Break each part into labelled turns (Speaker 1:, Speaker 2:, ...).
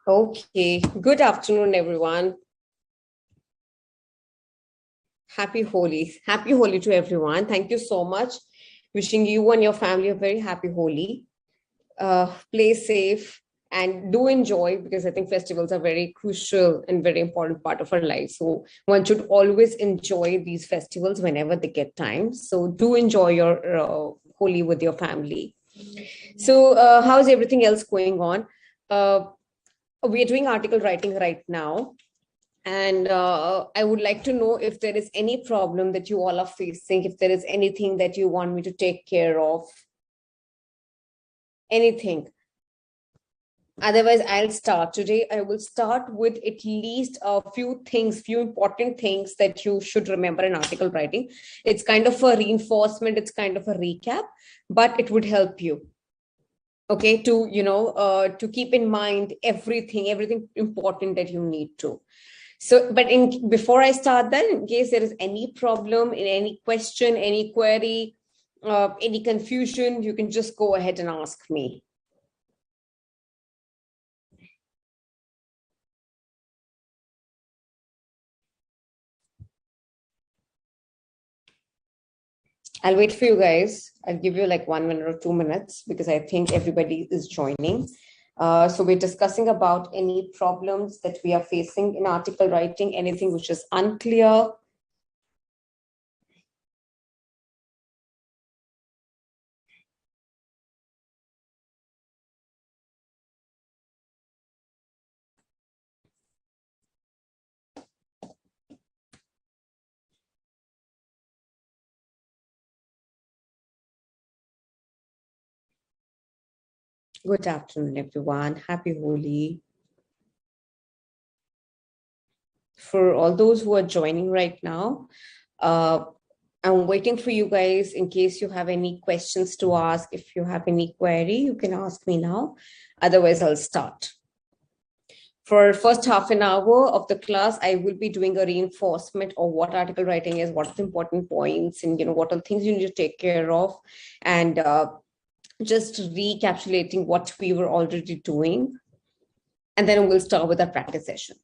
Speaker 1: Okay, good afternoon, everyone. Happy Holi. Happy Holi to everyone. Thank you so much. Wishing you and your family a very happy Holi. Play safe and do enjoy because I think festivals are very crucial and very important part of our life. So one should always enjoy these festivals whenever they get time. So do enjoy your Holi with your family. So how's everything else going on? Uh, we're doing article writing right now. And I would like to know if there is any problem that you all are facing, if there is anything that you want me to take care of, anything. Otherwise, I'll start. Today, I will start with at least a few things, few important things that you should remember in article writing. It's kind of a reinforcement, it's kind of a recap, but it would help you. Okay, to keep in mind everything important that you need to. So, but before I start that, in case there is any problem in any question, any query, any confusion, you can just go ahead and ask me. I'll wait for you guys. I'll give you like 1 minute or 2 minutes because I think everybody is joining. So we're discussing about any problems that we are facing in article writing, anything which is unclear. Good afternoon, everyone. Happy Holi. For all those who are joining right now, I'm waiting for you guys in case you have any questions to ask. If you have any query, you can ask me now. Otherwise, I'll start. For first half an hour of the class, I will be doing a reinforcement of what article writing is, what are the important points, and what are things you need to take care of, and just recapitulating what we were already doing. And then we'll start with our practice session.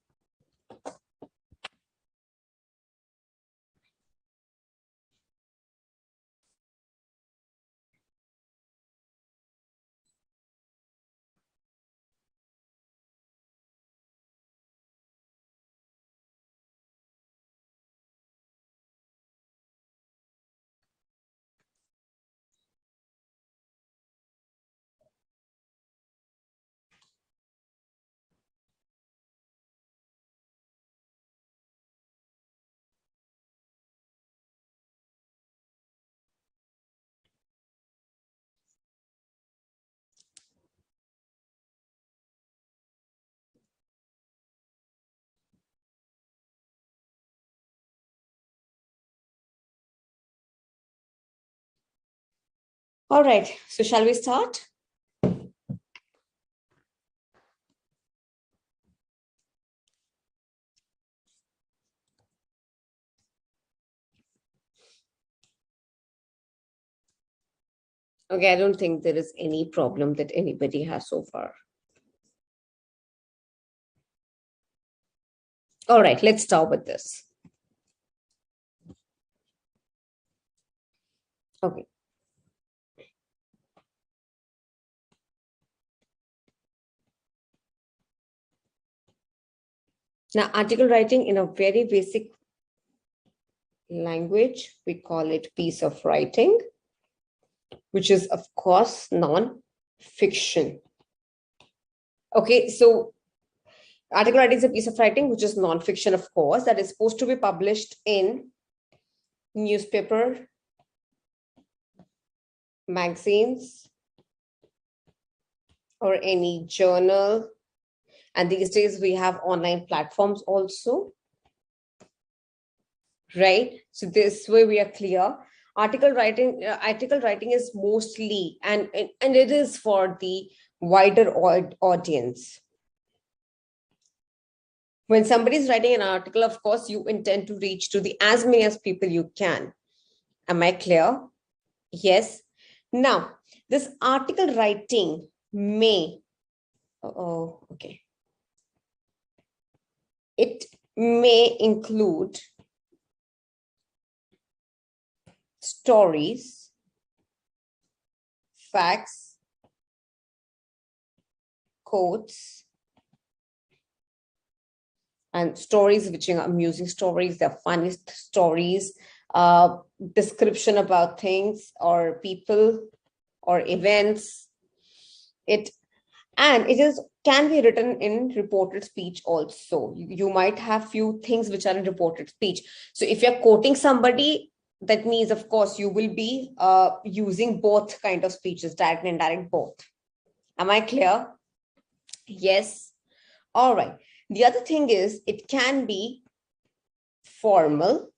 Speaker 1: All right, so shall we start? Okay, I don't think there is any problem that anybody has so far. All right, let's start with this. Okay. Now, article writing in a very basic language, we call it piece of writing, which is, of course, non-fiction. Okay, so article writing is a piece of writing which is non-fiction, of course, that is supposed to be published in newspaper, magazines, or any journal. And these days we have online platforms also, right? So this way we are clear. Article writing is mostly, and it is for the wider audience. When somebody is writing an article, of course, you intend to reach to the as many as people you can. Am I clear? Yes. Now, this article writing may, okay. It may include stories, facts, quotes, and stories which are amusing stories, they're funniest stories, uh, description about things or people or events. It and it is can be written in reported speech also. You might have few things which are in reported speech. So if you're quoting somebody, that means of course you will be using both kind of speeches, direct and indirect both. Am I clear? Yes. All right. The other thing is it can be formal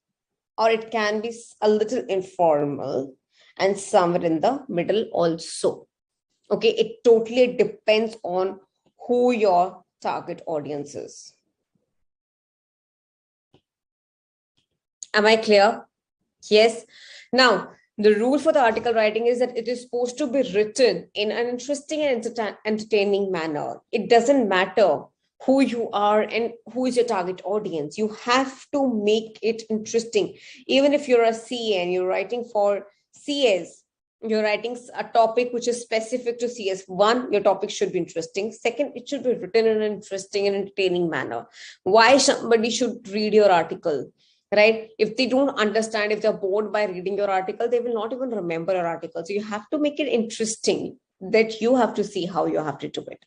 Speaker 1: or it can be a little informal and somewhere in the middle also. Okay, it totally depends on who your target audience is. Am I clear? Yes. Now, the rule for the article writing is that it is supposed to be written in an interesting and entertaining manner. It doesn't matter who you are and who is your target audience. You have to make it interesting. Even if you're a CA and you're writing for CS, you're writing a topic which is specific to CS. One, your topic should be interesting. Second, it should be written in an interesting and entertaining manner. Why somebody should read your article? Right? If they don't understand, if they're bored by reading your article, they will not even remember your article. So you have to make it interesting, that you have to see how you have to do it.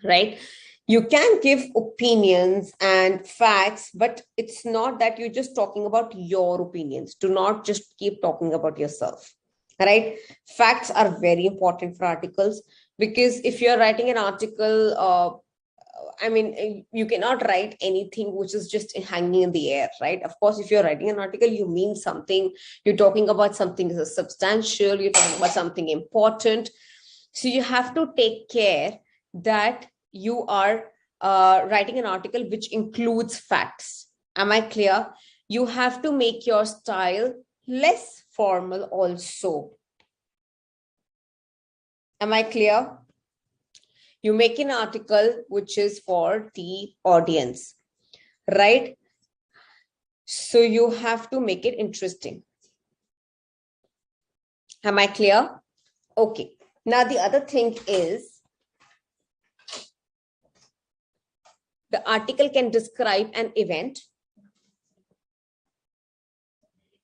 Speaker 1: Right? You can give opinions and facts, but it's not that you're just talking about your opinions. Do not just keep talking about yourself. Right? Facts are very important for articles, because if you're writing an article, I mean, you cannot write anything which is just hanging in the air, right? Of course, if you're writing an article, you mean something. You're talking about something substantial. You're talking about something important. So you have to take care that you are writing an article which includes facts. Am I clear? You have to make your style less formal also. Am I clear? You make an article which is for the audience, right? So you have to make it interesting. Am I clear? Okay. Now the other thing is the article can describe an event.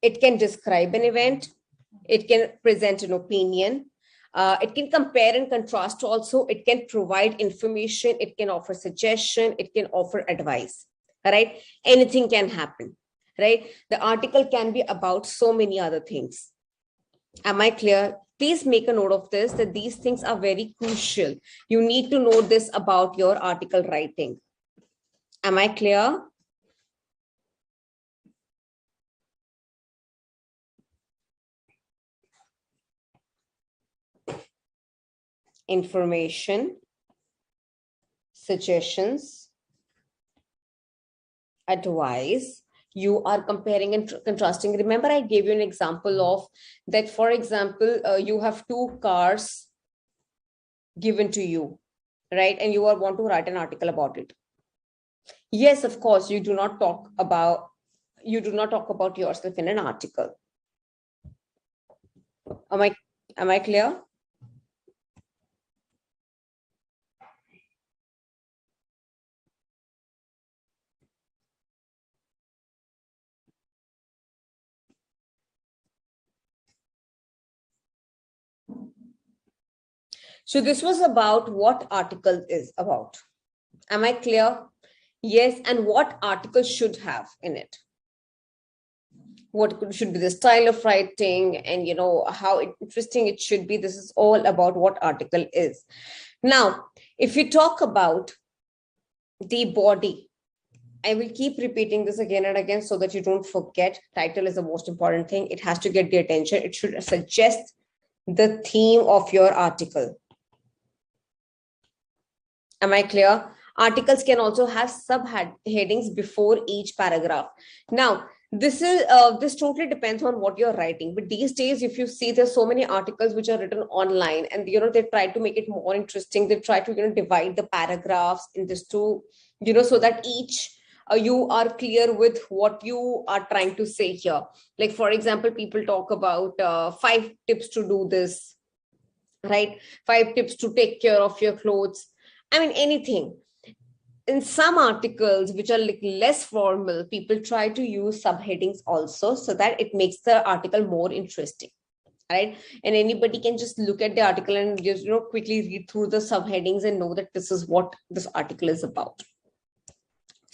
Speaker 1: It can describe an event. It can present an opinion. It can compare and contrast also. It can provide information. It can offer suggestion. It can offer advice, right? Anything can happen, right? The article can be about so many other things. Am I clear? Please make a note of this, that these things are very crucial. You need to know this about your article writing. Am I clear? Information, suggestions, advice. You are comparing and contrasting. Remember, I gave you an example of that. For example, you have two cars given to you, right? And you want to write an article about it. Yes, of course, you do not talk about yourself in an article. Am I clear? So this was about what article is about. Am I clear? Yes, and what article should have in it. What should be the style of writing, and how interesting it should be. This is all about what article is. Now, if we talk about the body, I will keep repeating this again and again so that you don't forget. Title is the most important thing. It has to get the attention. It should suggest the theme of your article. Am I clear? Articles can also have subheadings before each paragraph. Now, this totally depends on what you're writing. But these days, if you see, there's so many articles which are written online, and they try to make it more interesting. They try to divide the paragraphs in this two, so that each you are clear with what you are trying to say here. Like, for example, people talk about 5 tips to do this, right? 5 tips to take care of your clothes. I mean, anything. In some articles which are like less formal, people try to use subheadings also, so that it makes the article more interesting, right? And anybody can just look at the article and just quickly read through the subheadings and know that this is what this article is about.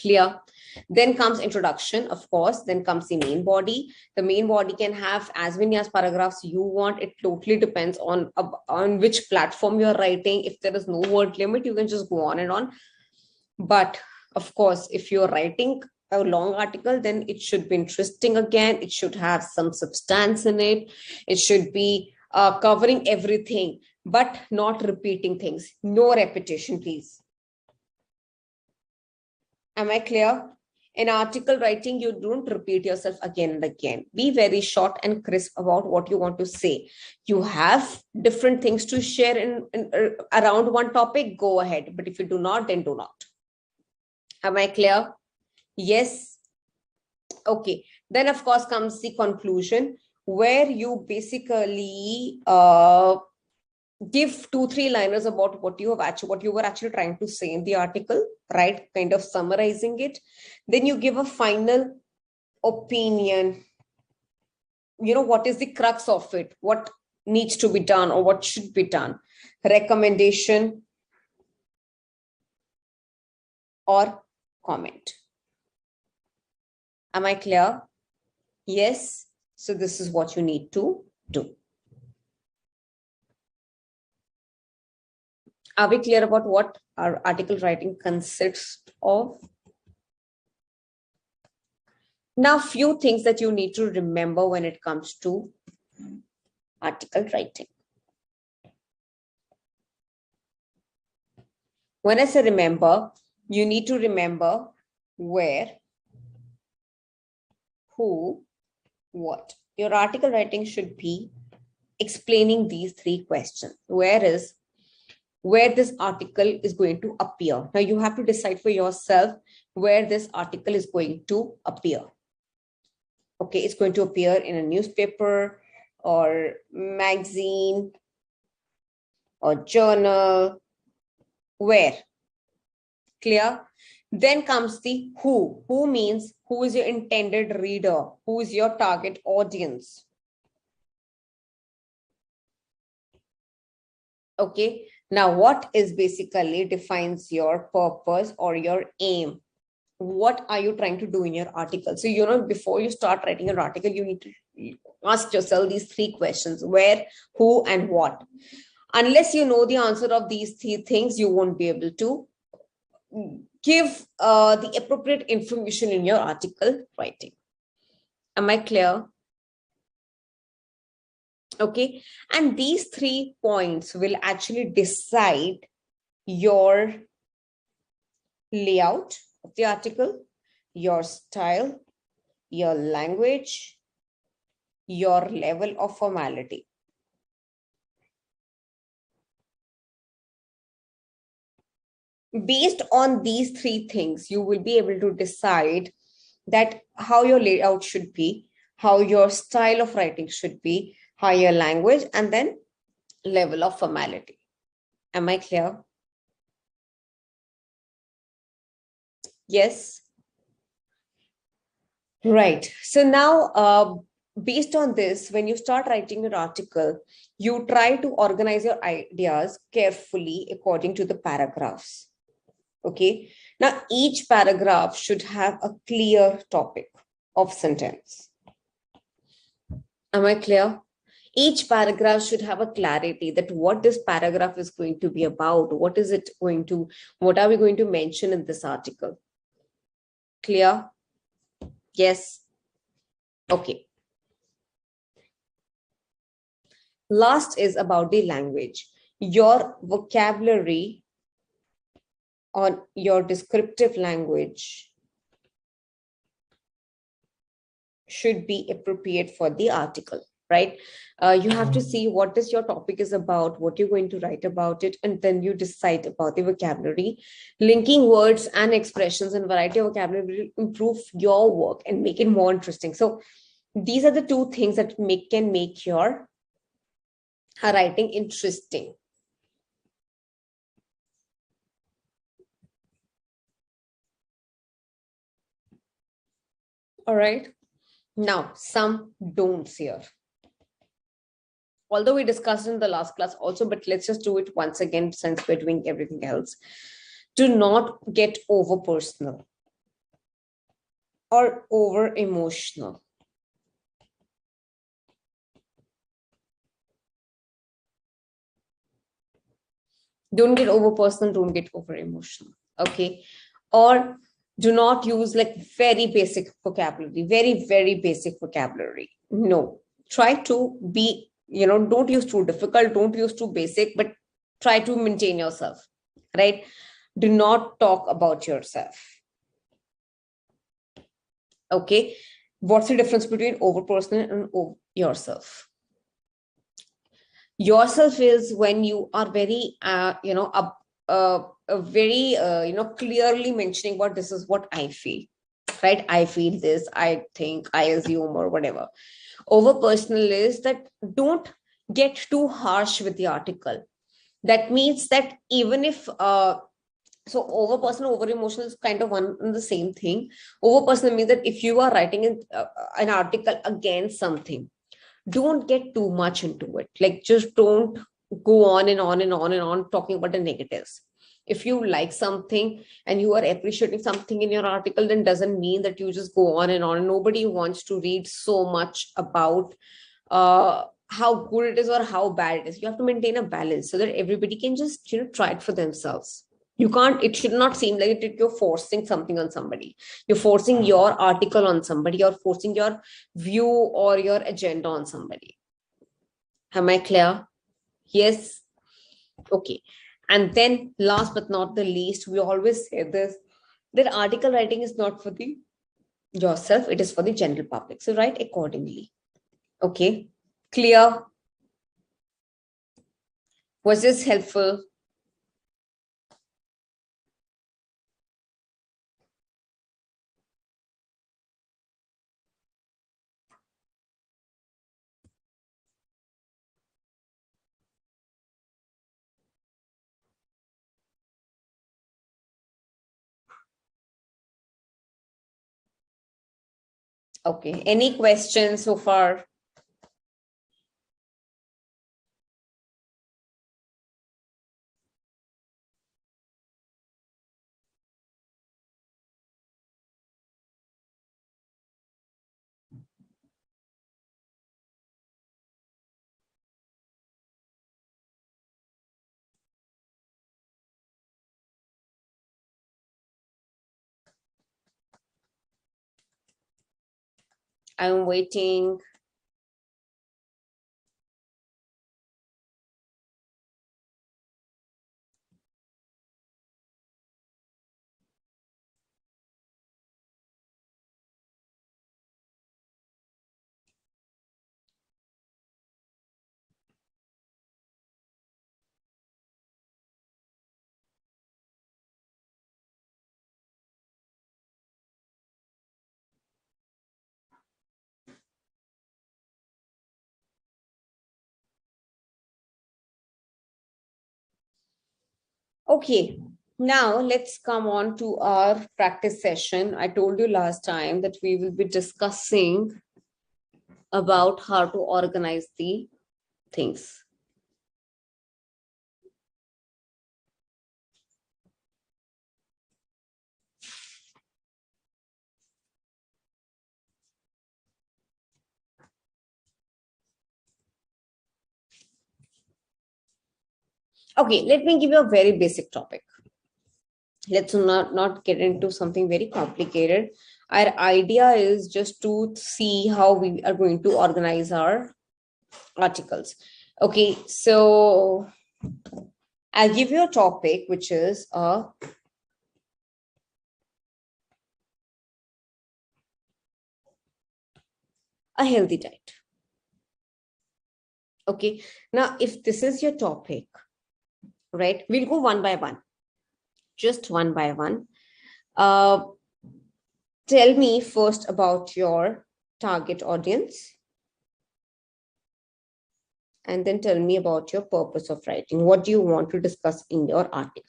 Speaker 1: Clear? Then comes introduction, of course. Then comes the main body. The main body can have as many as paragraphs you want. It totally depends on which platform you're writing. If there is no word limit, you can just go on and on. But of course, if you're writing a long article, then it should be interesting again. It should have some substance in it. It should be covering everything, but not repeating things. No repetition, please. Am I clear? In article writing, you don't repeat yourself again and again. Be very short and crisp about what you want to say. You have different things to share in around one topic, go ahead. But if you do not, then do not. Am I clear? Yes. Okay. Then, of course, comes the conclusion, where you basically give 2-3 liners about what you were actually trying to say in the article, right? Kind of summarizing it. Then you give a final opinion. What is the crux of it? What needs to be done or what should be done? Recommendation or comment. Am I clear? Yes. So this is what you need to do. Are we clear about what our article writing consists of? Now, few things that you need to remember when it comes to article writing. When I say remember, you need to remember where, who, what. Your article writing should be explaining these 3 questions. Where this article is going to appear. Now you have to decide for yourself where this article is going to appear. Okay, it's going to appear in a newspaper or magazine or journal. Where? Clear? Then comes the who. Who means who is your intended reader? Who is your target audience? Okay. Now, what is basically defines your purpose or your aim? What are you trying to do in your article? So, before you start writing your article, you need to ask yourself these 3 questions: where, who, and what. Unless you know the answer of these 3 things, you won't be able to give the appropriate information in your article writing. Am I clear? Okay. And these 3 points will actually decide your layout of the article, your style, your language, your level of formality. Based on these 3 things, you will be able to decide that how your layout should be, how your style of writing should be, how your language, and then level of formality. Am I clear? Yes. Right. So now, based on this, when you start writing your article, you try to organize your ideas carefully according to the paragraphs. Okay. Now, each paragraph should have a clear topic of sentence. Am I clear? Each paragraph should have a clarity that what this paragraph is going to be about. What are we going to mention in this article? Clear? Yes. Okay. Last is about the language. Your vocabulary on your descriptive language should be appropriate for the article. right? You have to see what is your topic is about, what you're going to write about it, and then you decide about the vocabulary. Linking words and expressions and variety of vocabulary will improve your work and make it more interesting. So these are the two things that can make your writing interesting. All right. Now, some don'ts here. Although we discussed in the last class also, but let's just do it once again since we're doing everything else. Do not get over personal or over emotional. Don't get over personal, don't get over emotional. Okay. Or do not use like very basic vocabulary, very basic vocabulary. No. Try to be, don't use too difficult, don't use too basic, but try to maintain yourself, right? Do not talk about yourself. Okay. What's the difference between over personal and over yourself? Yourself is when you are very very clearly mentioning what this is what I feel, right? I feel this, I think, I assume, or whatever. Over personal is that don't get too harsh with the article. That means that even if so over personal, over emotional is kind of one and the same thing. Over personal means that if you are writing an article against something, don't get too much into it. Like, just don't go on and on and on and on talking about the negatives. If you like something and you are appreciating something in your article, then doesn't mean that you just go on and on. Nobody wants to read so much about how good it is or how bad it is. You have to maintain a balance so that everybody can just try it for themselves. You can't, it should not seem like you're forcing something on somebody. You're forcing your article on somebody, or forcing your view or your agenda on somebody. Am I clear? Yes. Okay. And then last but not the least, we always say this, that article writing is not for the yourself, it is for the general public. So write accordingly. Okay. Clear? Was this helpful? Okay. Any questions so far? I'm waiting. Okay, now let's come on to our practice session. I told you last time that we will be discussing about how to organize the things. Okay, let me give you a very basic topic. Let's not get into something very complicated. Our idea is just to see how we are going to organize our articles. Okay, so I'll give you a topic which is a healthy diet. Okay. Now, if this is your topic, right, we'll go one by one, just one by one. Uh, Tell me first about your target audience, and then tell me about your purpose of writing. What do you want to discuss in your article?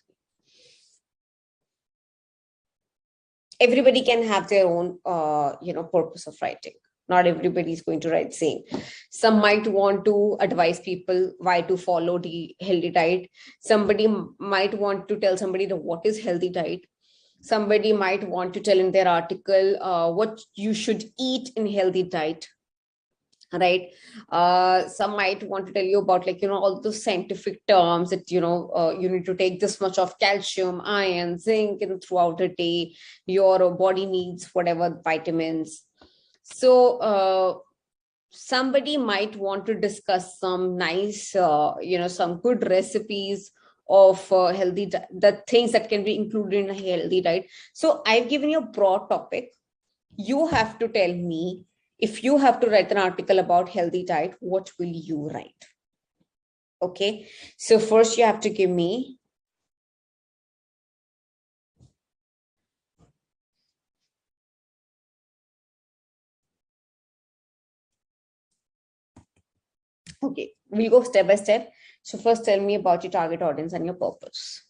Speaker 1: Everybody can have their own, purpose of writing. Not everybody is going to write same. Some might want to advise people why to follow the healthy diet. Somebody might want to tell somebody that what is healthy diet. Somebody might want to tell in their article what you should eat in healthy diet, right? Some might want to tell you about, like, all those scientific terms that, you need to take this much of calcium, iron, zinc, throughout the day. Your body needs whatever vitamins. So somebody might want to discuss some nice, some good recipes of the things that can be included in a healthy diet. So I've given you a broad topic. You have to tell me, if you have to write an article about healthy diet, what will you write? Okay. So first you have to give me, okay, we'll go step by step. So first tell me about your target audience and your purpose.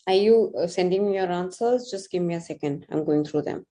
Speaker 1: Are you sending me your answers? Just give me a second. I'm going through them.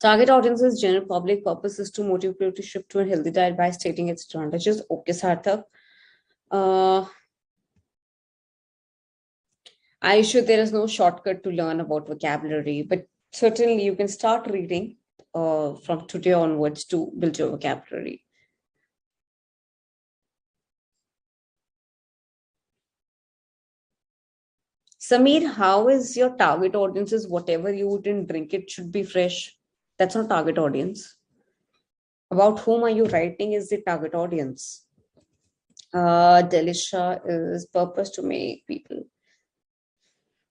Speaker 1: Target audience is general public. Purpose is to motivate people to shift to a healthy diet by stating its advantages. Okay, Sarthak. Uh, I sure there is no shortcut to learn about vocabulary, but certainly you can start reading from today onwards to build your vocabulary. Samir, how is your target audience? Is whatever you wouldn't drink, it should be fresh. That's not target audience. About whom are you writing is the target audience. Delisha is purpose to make people.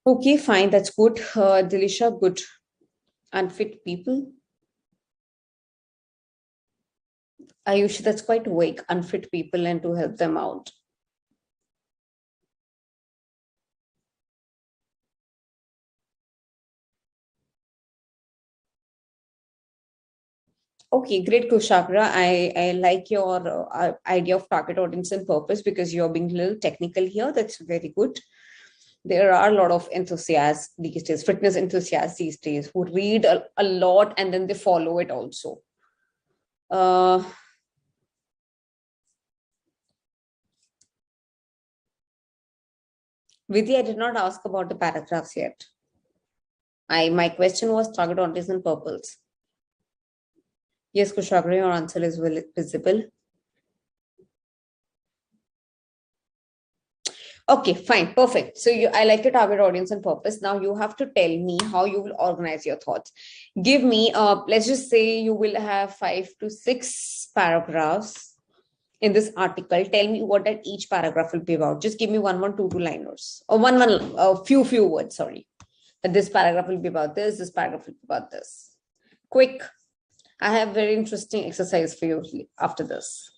Speaker 1: Okay, fine, that's good. Delisha, good. Unfit people. Ayush, that's quite vague. Unfit people and to help them out. Okay, great, Kushagra. I like your idea of target audience and purpose because you're being a little technical here. That's very good. There are a lot of enthusiasts these days, fitness enthusiasts these days, who read a lot and then they follow it also. Uh, Vidya, I did not ask about the paragraphs yet. My question was target audience and purpose. Yes, Kushagra, your answer is visible. Okay, fine, perfect. So I like your target audience and purpose. Now you have to tell me how you will organize your thoughts. Give me, let's just say you will have 5 to 6 paragraphs in this article. Tell me what that each paragraph will be about. Just give me one, two liners, or few words. Sorry, that this paragraph will be about this. This paragraph will be about this. Quick. I have very interesting exercise for you after this.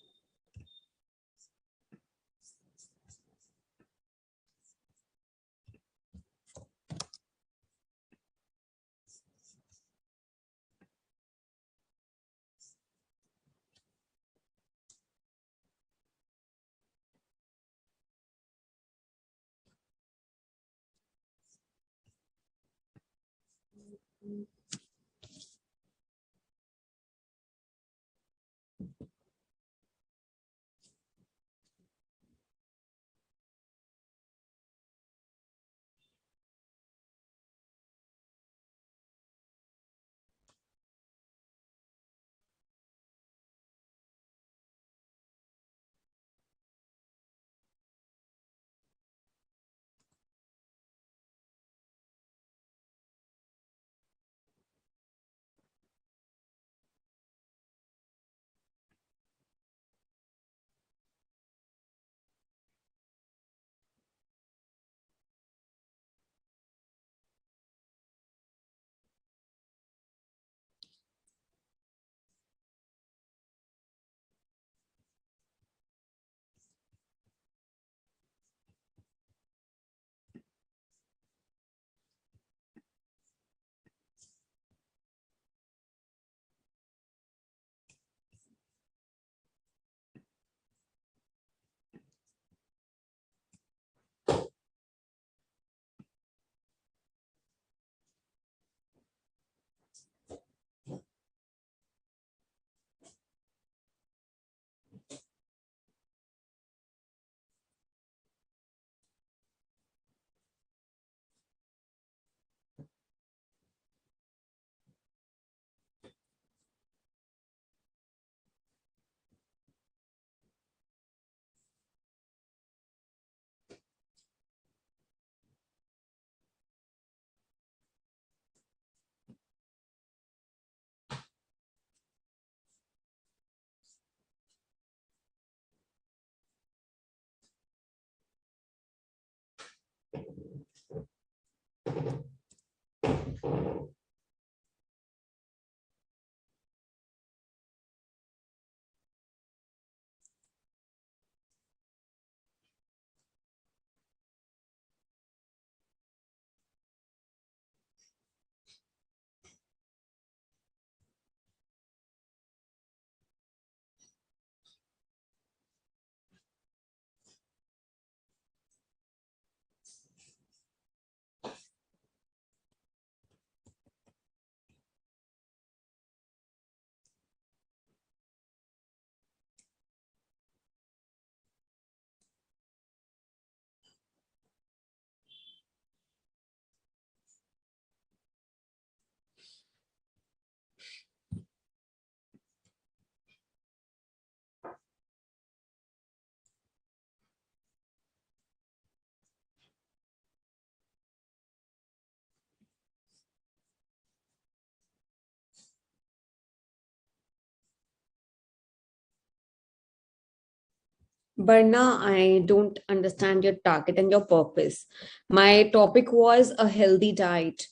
Speaker 1: Barna, I don't understand your target and your purpose. My topic was a healthy diet.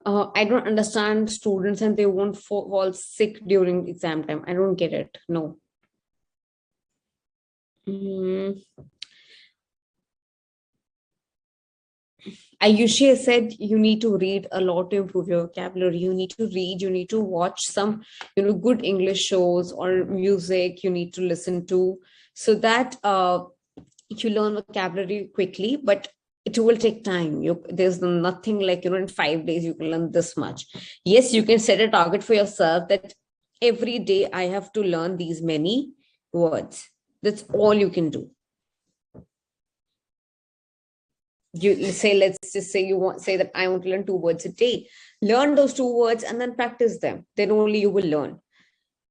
Speaker 1: I don't understand students and they won't fall sick during exam time. I don't get it. No. Mm, Ayushi said you need to read a lot to improve your vocabulary. You need to read, you need to watch some, good English shows or music you need to listen to so that you learn vocabulary quickly, but it will take time. There's nothing like, in 5 days you can learn this much. Yes, you can set a target for yourself that every day I have to learn these many words. That's all you can do. Let's just say you want say that I want to learn 2 words a day. Learn those 2 words and then practice them. Then only you will learn.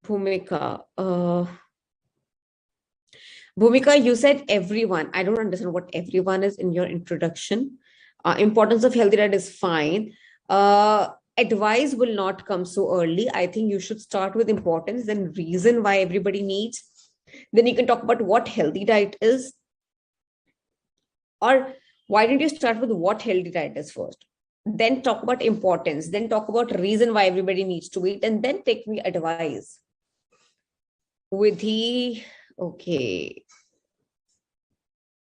Speaker 1: Bhumika. Bhumika, you said everyone. I don't understand what everyone is in your introduction. Importance of healthy diet is fine. Advice will not come so early. I think you should start with importance, then reason why everybody needs. Then you can talk about what healthy diet is. Or why don't you start with what healthy diet is first? Then talk about importance. Then talk about reason why everybody needs to eat. And then take me advice. Vidhi, okay.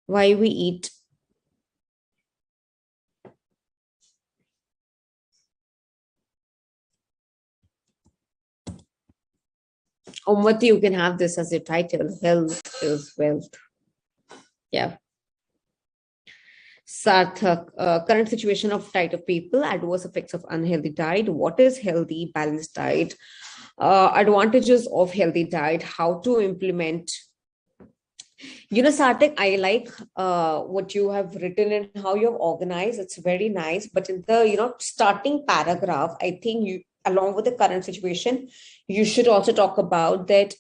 Speaker 1: Why we eat. Ummati, you can have this as your title. Health is wealth. Yeah. Sarthak, current situation of diet of people, adverse effects of unhealthy diet. What is healthy, balanced diet? Advantages of healthy diet, how to implement. Sarthak, I like what you have written and how you have organized. It's very nice. But in the, starting paragraph, I think you, along with the current situation, you should also talk about that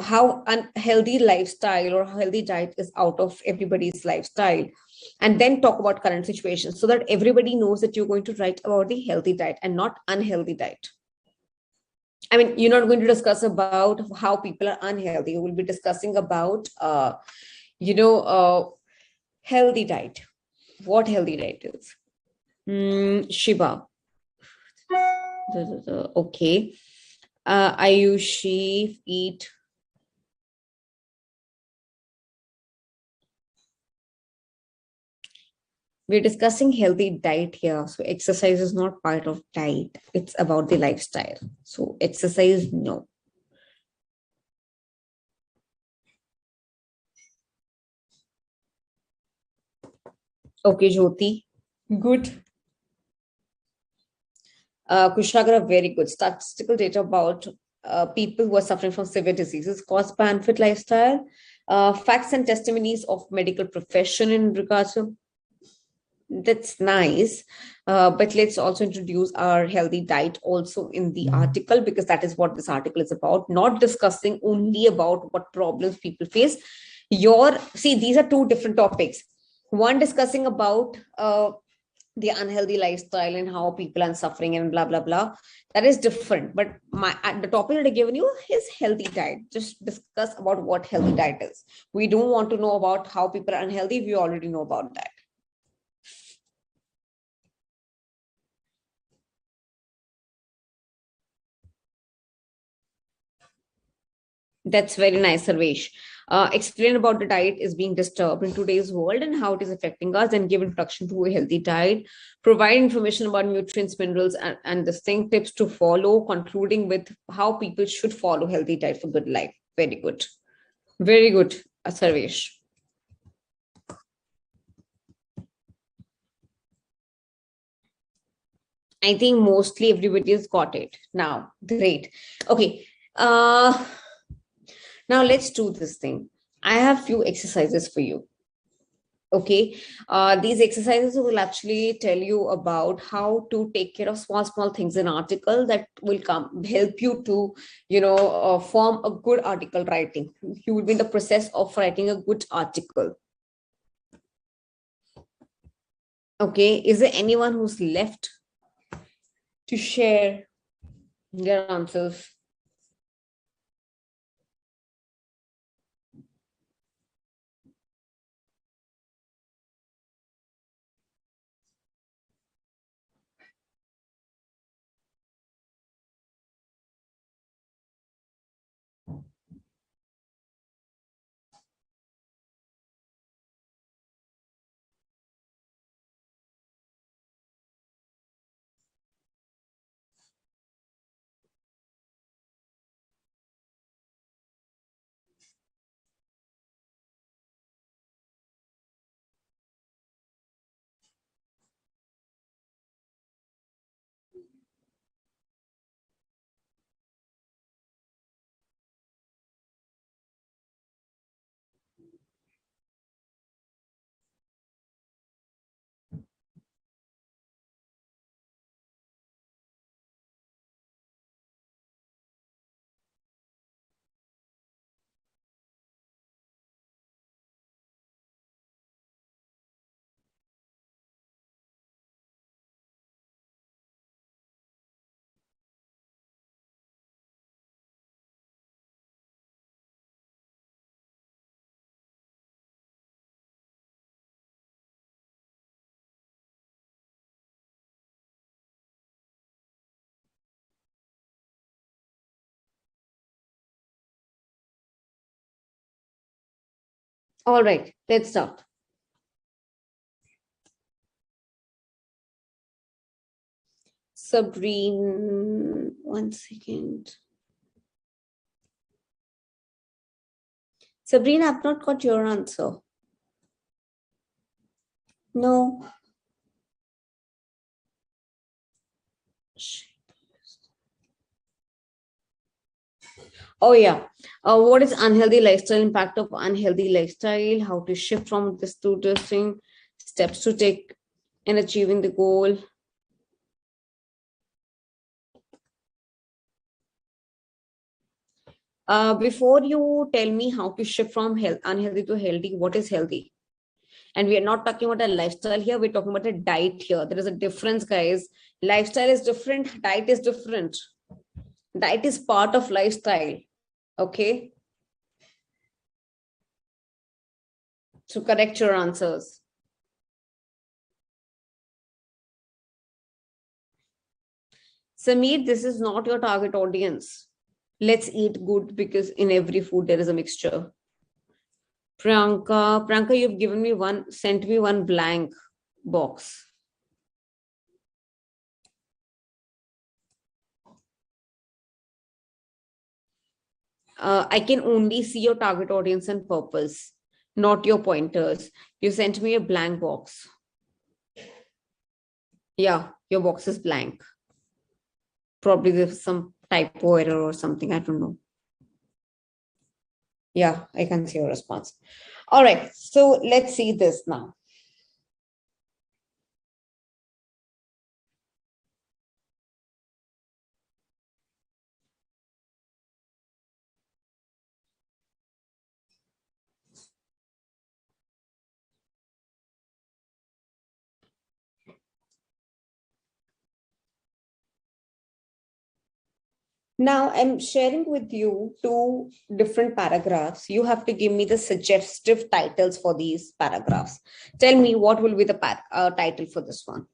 Speaker 1: how unhealthy lifestyle or healthy diet is out of everybody's lifestyle, and then talk about current situation so that everybody knows that you're going to write about the healthy diet and not unhealthy diet. I mean, you're not going to discuss about how people are unhealthy. You will be discussing about healthy diet, what healthy diet is. Shiva. Okay. Ayushi, eat. We're discussing healthy diet here. So exercise is not part of diet. It's about the lifestyle. So exercise, no. Okay, Jyoti. Good. Kushagra, very good. Statistical data about people who are suffering from severe diseases caused by unfit lifestyle. Facts and testimonies of medical profession in regards to. That's nice. But let's also introduce our healthy diet also in the article, because that is what this article is about, not discussing only about what problems people face. These are two different topics. One discussing about the unhealthy lifestyle and how people are suffering and blah, blah, blah. That is different. But the topic that I've given you is healthy diet. Just discuss about what healthy diet is. We don't want to know about how people are unhealthy. We already know about that. That's very nice, Sarvesh. Explain about the diet is being disturbed in today's world and how it is affecting us, and give introduction to a healthy diet. Provide information about nutrients, minerals, and distinct tips to follow, concluding with how people should follow healthy diet for good life. Very good. Very good, Sarvesh. I think mostly everybody has got it now. Great. Okay. Uh, Now let's do this thing. I have few exercises for you. Okay. These exercises will actually tell you about how to take care of small things in article that will come help you to, form a good article writing. You will be in the process of writing a good article. Okay. Is there anyone who's left to share their answers? All right, let's start. Sabrine, one second. Sabrina, I've not got your answer. No. Oh yeah. What is unhealthy lifestyle? Impact of unhealthy lifestyle? How to shift from this to this thing? Steps to take in achieving the goal. Before you tell me how to shift from unhealthy to healthy, what is healthy? And we are not talking about a lifestyle here. We're talking about a diet here. There is a difference, guys. Lifestyle is different. Diet is different. Diet is part of lifestyle. Okay. So correct your answers. Sameer, this is not your target audience. Let's eat good because in every food there is a mixture. Priyanka, you've sent me one blank box. I can only see your target audience and purpose, not your pointers. You sent me a blank box. Yeah, your box is blank. Probably there's some typo error or something. I don't know. Yeah, I can see your response. All right, so let's see this now. Now I'm sharing with you two different paragraphs. You have to give me the suggestive titles for these paragraphs. Tell me what will be the title for this one.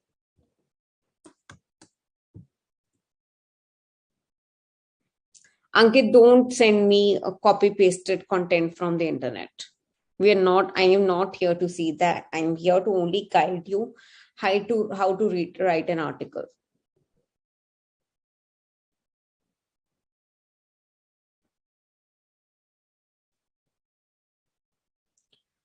Speaker 1: Ankit, don't send me a copy pasted content from the internet. I am not here to see that. I am here to only guide you how to write an article.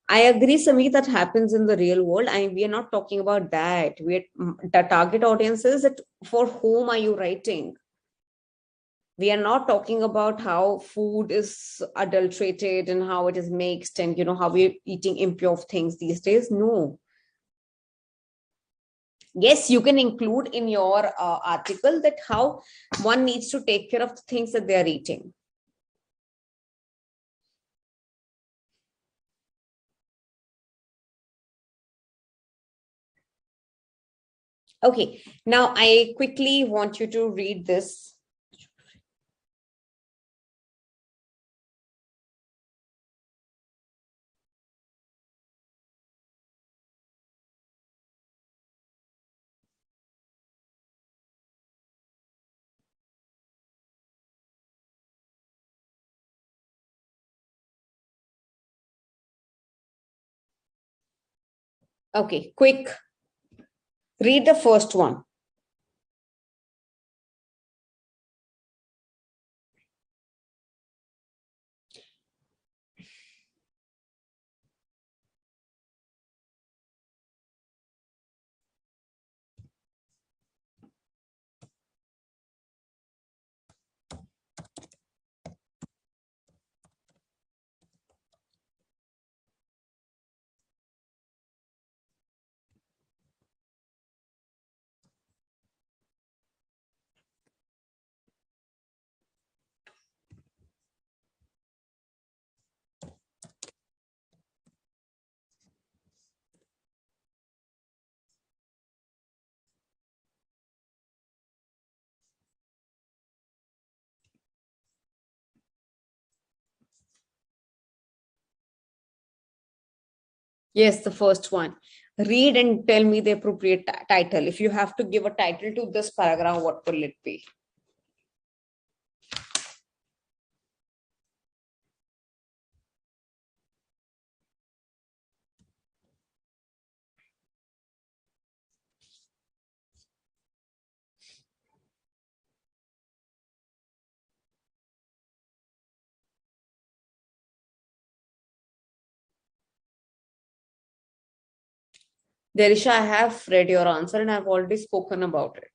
Speaker 1: I agree, Sami, that happens in the real world. We are not talking about that. The target audience is that for whom are you writing? We are not talking about how food is adulterated and how it is mixed and how we're eating impure things these days. No. Yes, you can include in your article that how one needs to take care of the things that they are eating. Okay, now I quickly want you to read this. Okay, quick. Read the first one. Yes, the first one. Read and tell me the appropriate title. If you have to give a title to this paragraph, what will it be? Derisha, I have read your answer and I've already spoken about it.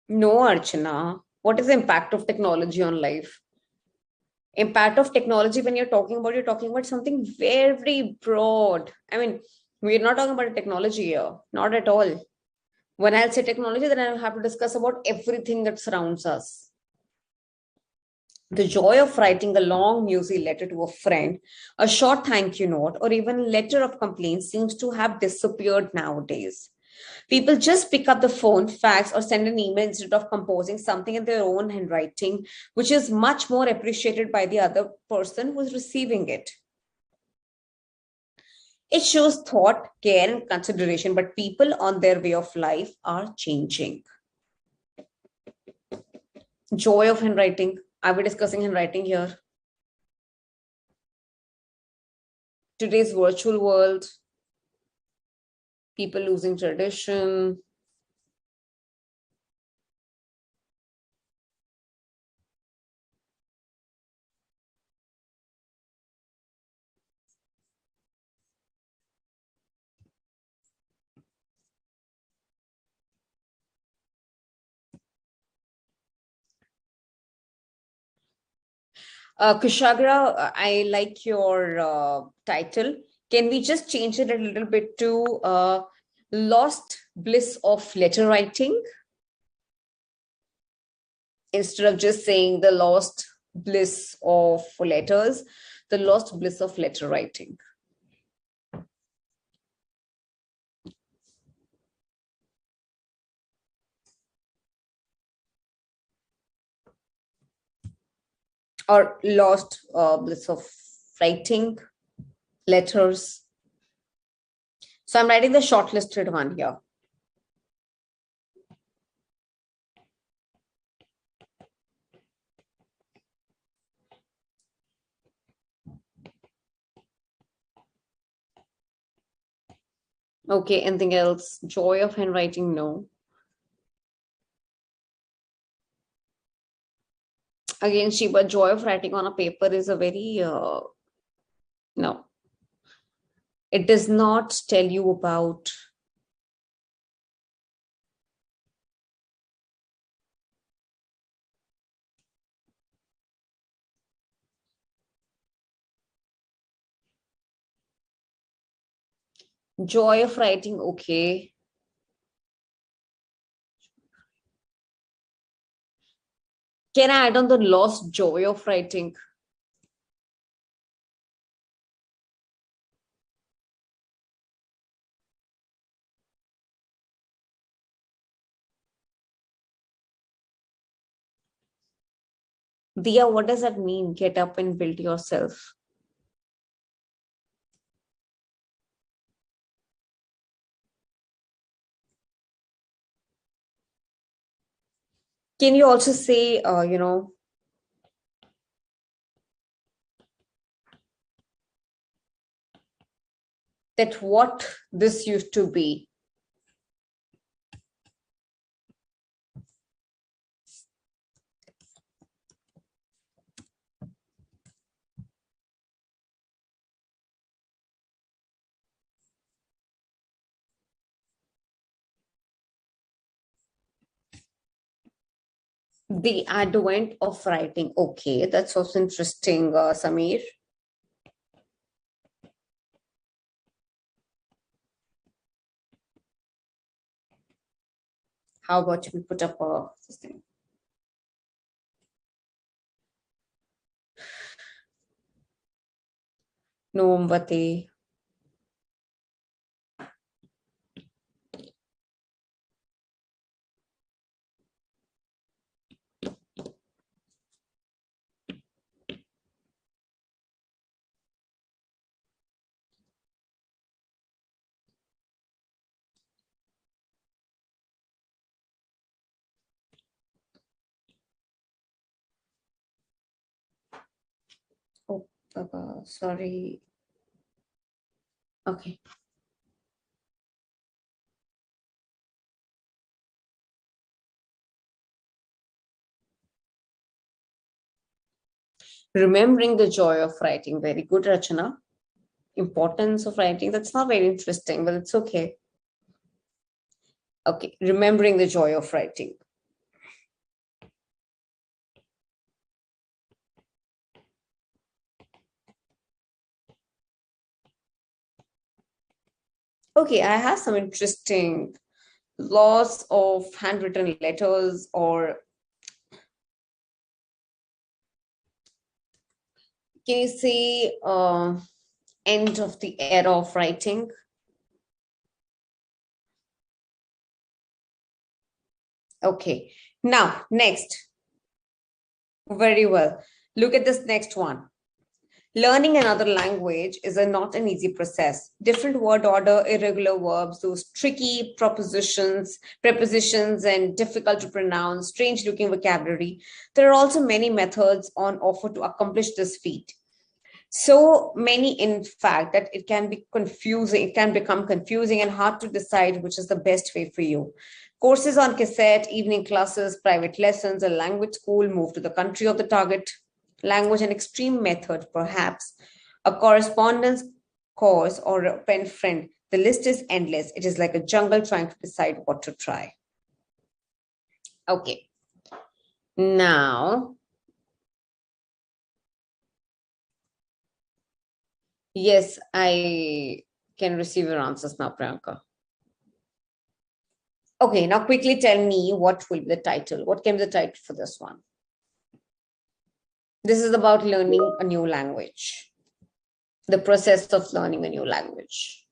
Speaker 1: No, Archana. What is the impact of technology on life? Impact of technology, when you're talking about something very broad. I mean, we're not talking about technology here, not at all. When I'll say technology, then I'll have to discuss about everything that surrounds us. The joy of writing a long musy letter to a friend, a short thank you note, or even letter of complaint seems to have disappeared nowadays. People just pick up the phone, fax, or send an email instead of composing something in their own handwriting, which is much more appreciated by the other person who's receiving it. It shows thought, care, and consideration, but people on their way of life are changing. Joy of handwriting. Are we discussing handwriting here? Today's virtual world, people losing tradition. Kushagra, I like your title. Can we just change it a little bit to Lost Bliss of Letter Writing? Instead of just saying the lost bliss of letters, the lost bliss of letter writing. Or lost bliss of writing letters. So I'm writing the shortlisted one here. Okay, anything else? Joy of handwriting? No. Again, Shiba, joy of writing on a paper is a very, no. It does not tell you about joy of writing. Okay. Can I add on the lost joy of writing? Dia, what does that mean? Get up and build yourself. Can you also say, that what this used to be? The advent of writing. Okay, that's also interesting, Samir. How about we put up this thing? Noombati. Oh, sorry. Okay. Remembering the joy of writing. Very good, Rachana. Importance of writing. That's not very interesting, but it's okay. Okay. Remembering the joy of writing. Okay, I have some interesting loss of handwritten letters, or can you say end of the era of writing? Okay. Now, next. Very well. Look at this next one. Learning another language is not an easy process. Different word order, irregular verbs, those tricky prepositions, and difficult to pronounce, strange looking vocabulary. There are also many methods on offer to accomplish this feat. So many, in fact, that it can be confusing, it can become confusing and hard to decide which is the best way for you. Courses on cassette, evening classes, private lessons, a language school, move to the country of the target language, an extreme method, perhaps, a correspondence course, or a pen friend. The list is endless. It is like a jungle trying to decide what to try. Okay. Now, yes, I can receive your answers now, Priyanka. Okay, now quickly tell me what will be the title. What can be the title for this one? This is about learning a new language, the process of learning a new language.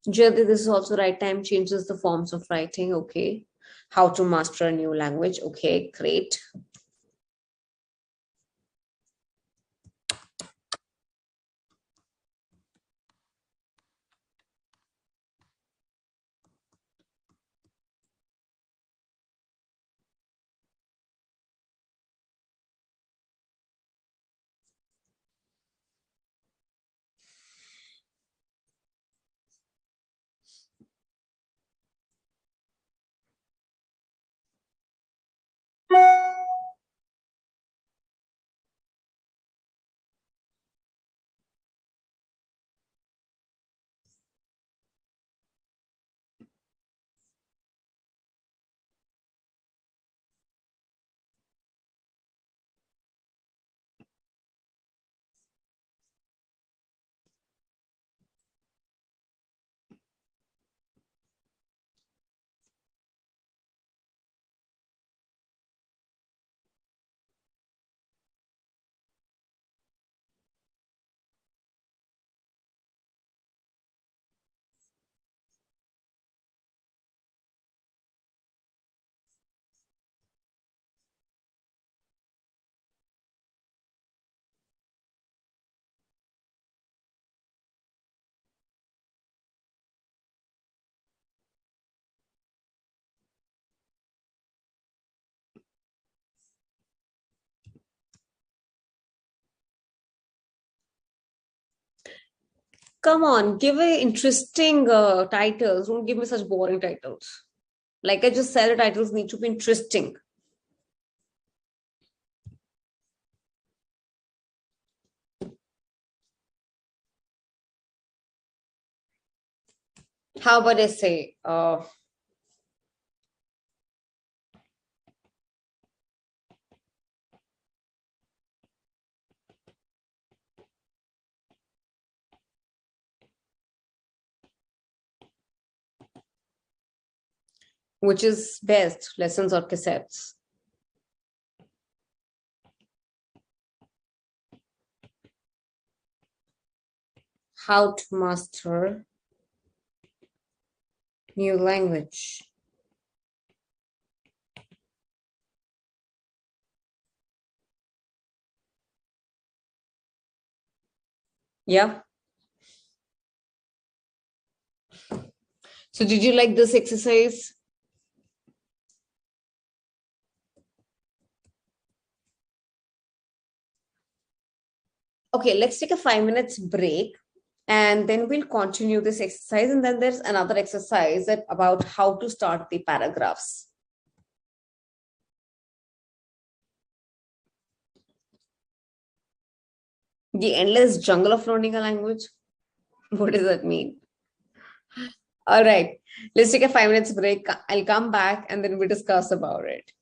Speaker 1: Jyoti, this is also right time changes the forms of writing. Okay. How to master a new language. Okay, great. Come on, give a interesting titles. Don't give me such boring titles. Like I just said, the titles need to be interesting. How about I say, which is best, lessons or cassettes? How to master new language. Yeah. So did you like this exercise? Okay, let's take a 5 minutes break and then we'll continue this exercise. And then there's another exercise that about how to start the paragraphs. The endless jungle of learning a language. What does that mean? All right, let's take a 5 minutes break. I'll come back and then we discuss about it.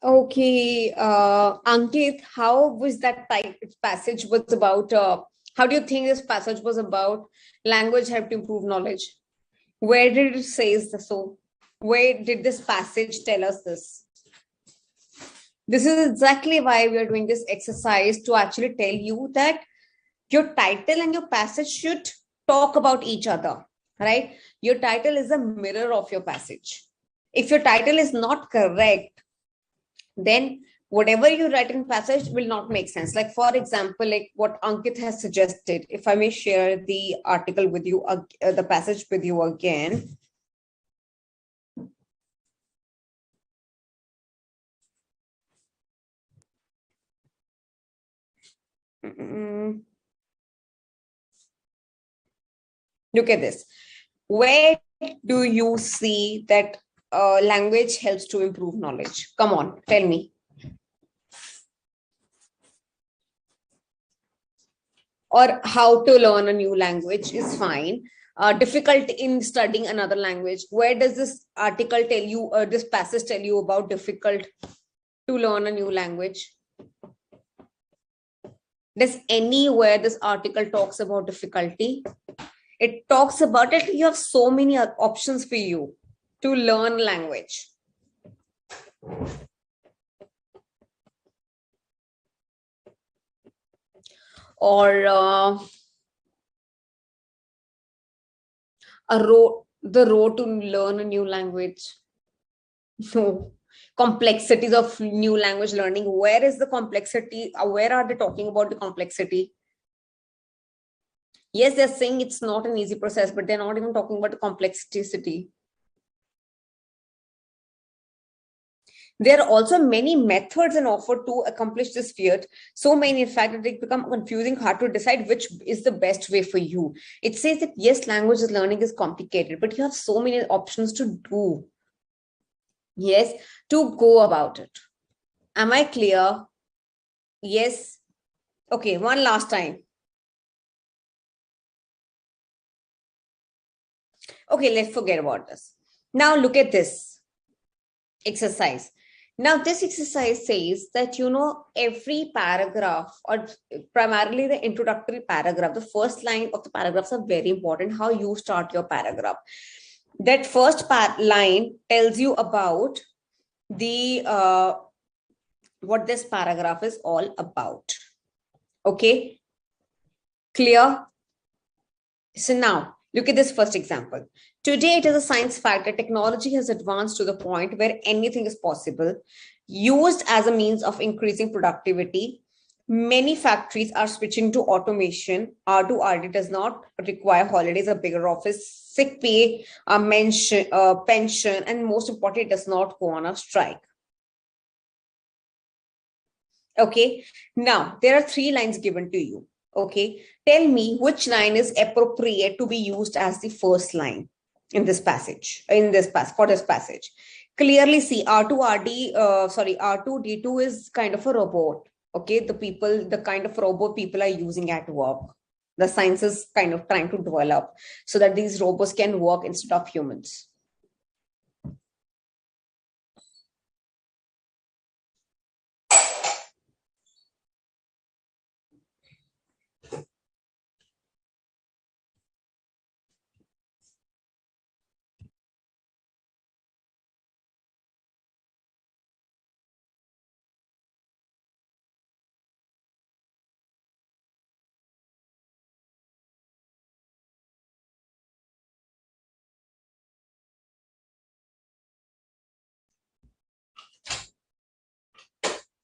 Speaker 1: Okay, Ankit, how was that type passage was about? How do you think this passage was about? Language helped improve knowledge. Where did it say so? Where did this passage tell us this? This is exactly why we are doing this exercise to actually tell you that your title and your passage should talk about each other, right? Your title is a mirror of your passage. If your title is not correct, then whatever you write in passage will not make sense. Like for example, like what Ankit has suggested, if I may share the article with you, the passage with you again. Mm, Look at this. Where do you see that language helps to improve knowledge? Come on, tell me. Or how to learn a new language is fine. Difficult in studying another language. Where does this article tell you, this passage tell you about difficult to learn a new language? Does anywhere this article talks about difficulty? It talks about it. You have so many options for you to learn language. Or the road to learn a new language. No. Complexities of new language learning. Where is the complexity? Where are they talking about the complexity? Yes, they're saying it's not an easy process, but they're not even talking about the complexity. There are also many methods and offer to accomplish this feat. So many, in fact, that it become confusing, hard to decide which is the best way for you. It says that yes, language learning is complicated, but you have so many options to do. Yes, to go about it. Am I clear? Yes. Okay, one last time. Okay, let's forget about this. Now look at this exercise. Now this exercise says that, every paragraph, or primarily the introductory paragraph, the first line of the paragraphs are very important, how you start your paragraph. That first line tells you about the what this paragraph is all about. Okay, clear? So now, look at this first example. Today, it is a science fact that technology has advanced to the point where anything is possible, used as a means of increasing productivity. Many factories are switching to automation. R2RD does not require holidays, a bigger office, sick pay, pension, and most importantly, it does not go on a strike. Okay, now there are three lines given to you. Okay, tell me which line is appropriate to be used as the first line in this passage, for this passage. Clearly see R2RD, R2D2 is kind of a robot. Okay, the kind of robot people are using at work. The science is kind of trying to develop so that these robots can work instead of humans.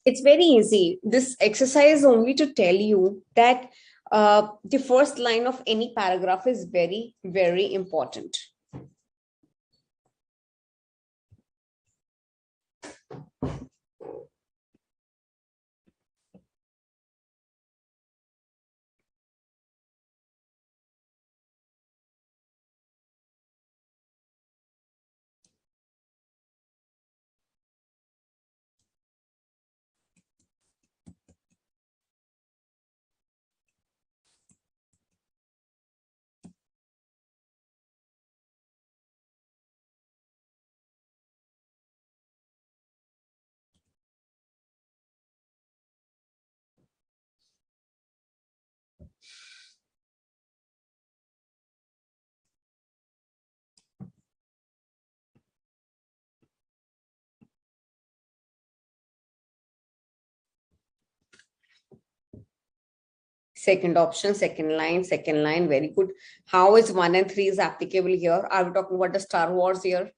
Speaker 1: It's very easy. This exercise is only to tell you that the first line of any paragraph is very, very important. Second option, second line, second line. Very good. How is 1 and 3 is applicable here? Are we talking about the Star Wars here?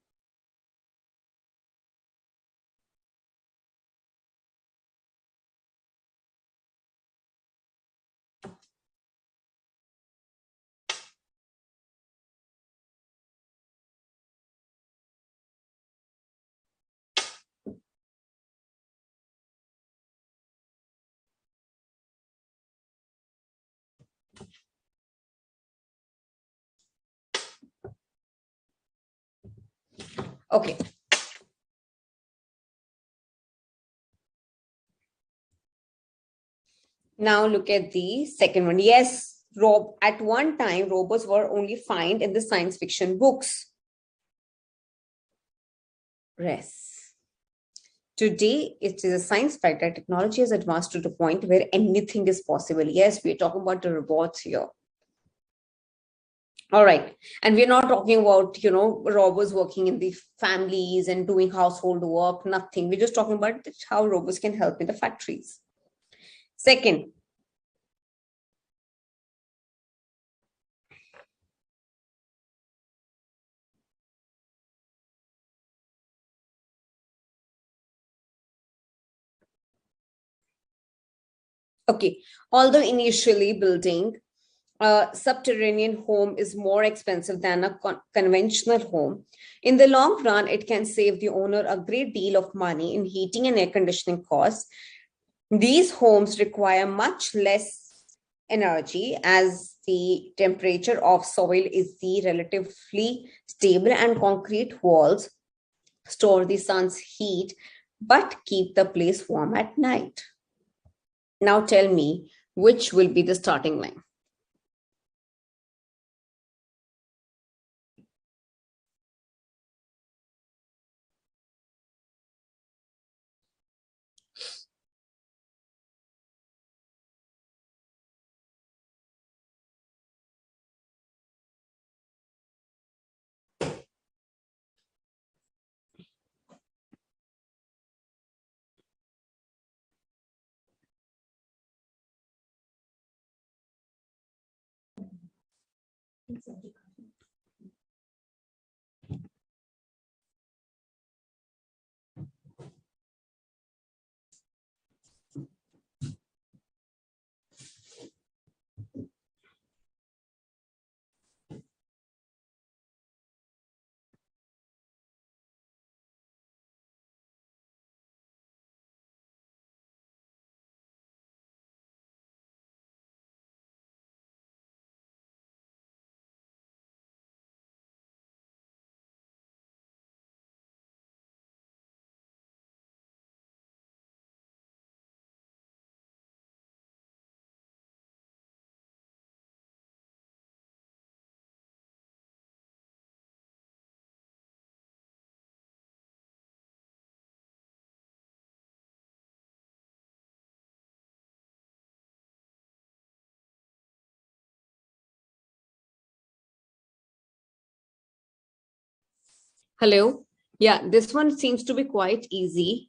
Speaker 1: Okay. Now look at the second one. Yes, at one time, robots were only found in the science fiction books. Yes. Today, it is a science fact that technology has advanced to the point where anything is possible. Yes, we're talking about the robots here. All right. And we're not talking about, robots working in the families and doing household work, nothing. We're just talking about how robots can help in the factories. Second, okay, although initially building a subterranean home is more expensive than a conventional home, in the long run, it can save the owner a great deal of money in heating and air conditioning costs. These homes require much less energy as the temperature of soil is the relatively stable and concrete walls store the sun's heat but keep the place warm at night. Now tell me which will be the starting line. Hello. Yeah, this one seems to be quite easy.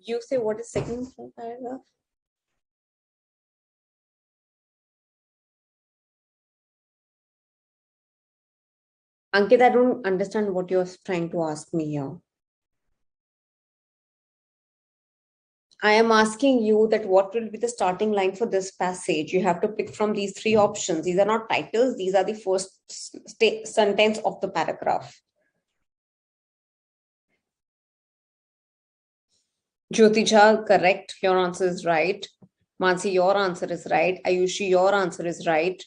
Speaker 1: You say what is second paragraph? Ankit, I don't understand what you're trying to ask me here. I am asking you that what will be the starting line for this passage? You have to pick from these three options. These are not titles. These are the first sentence of the paragraph. Jyotija, correct. Your answer is right. Mansi, your answer is right. Ayushi, your answer is right.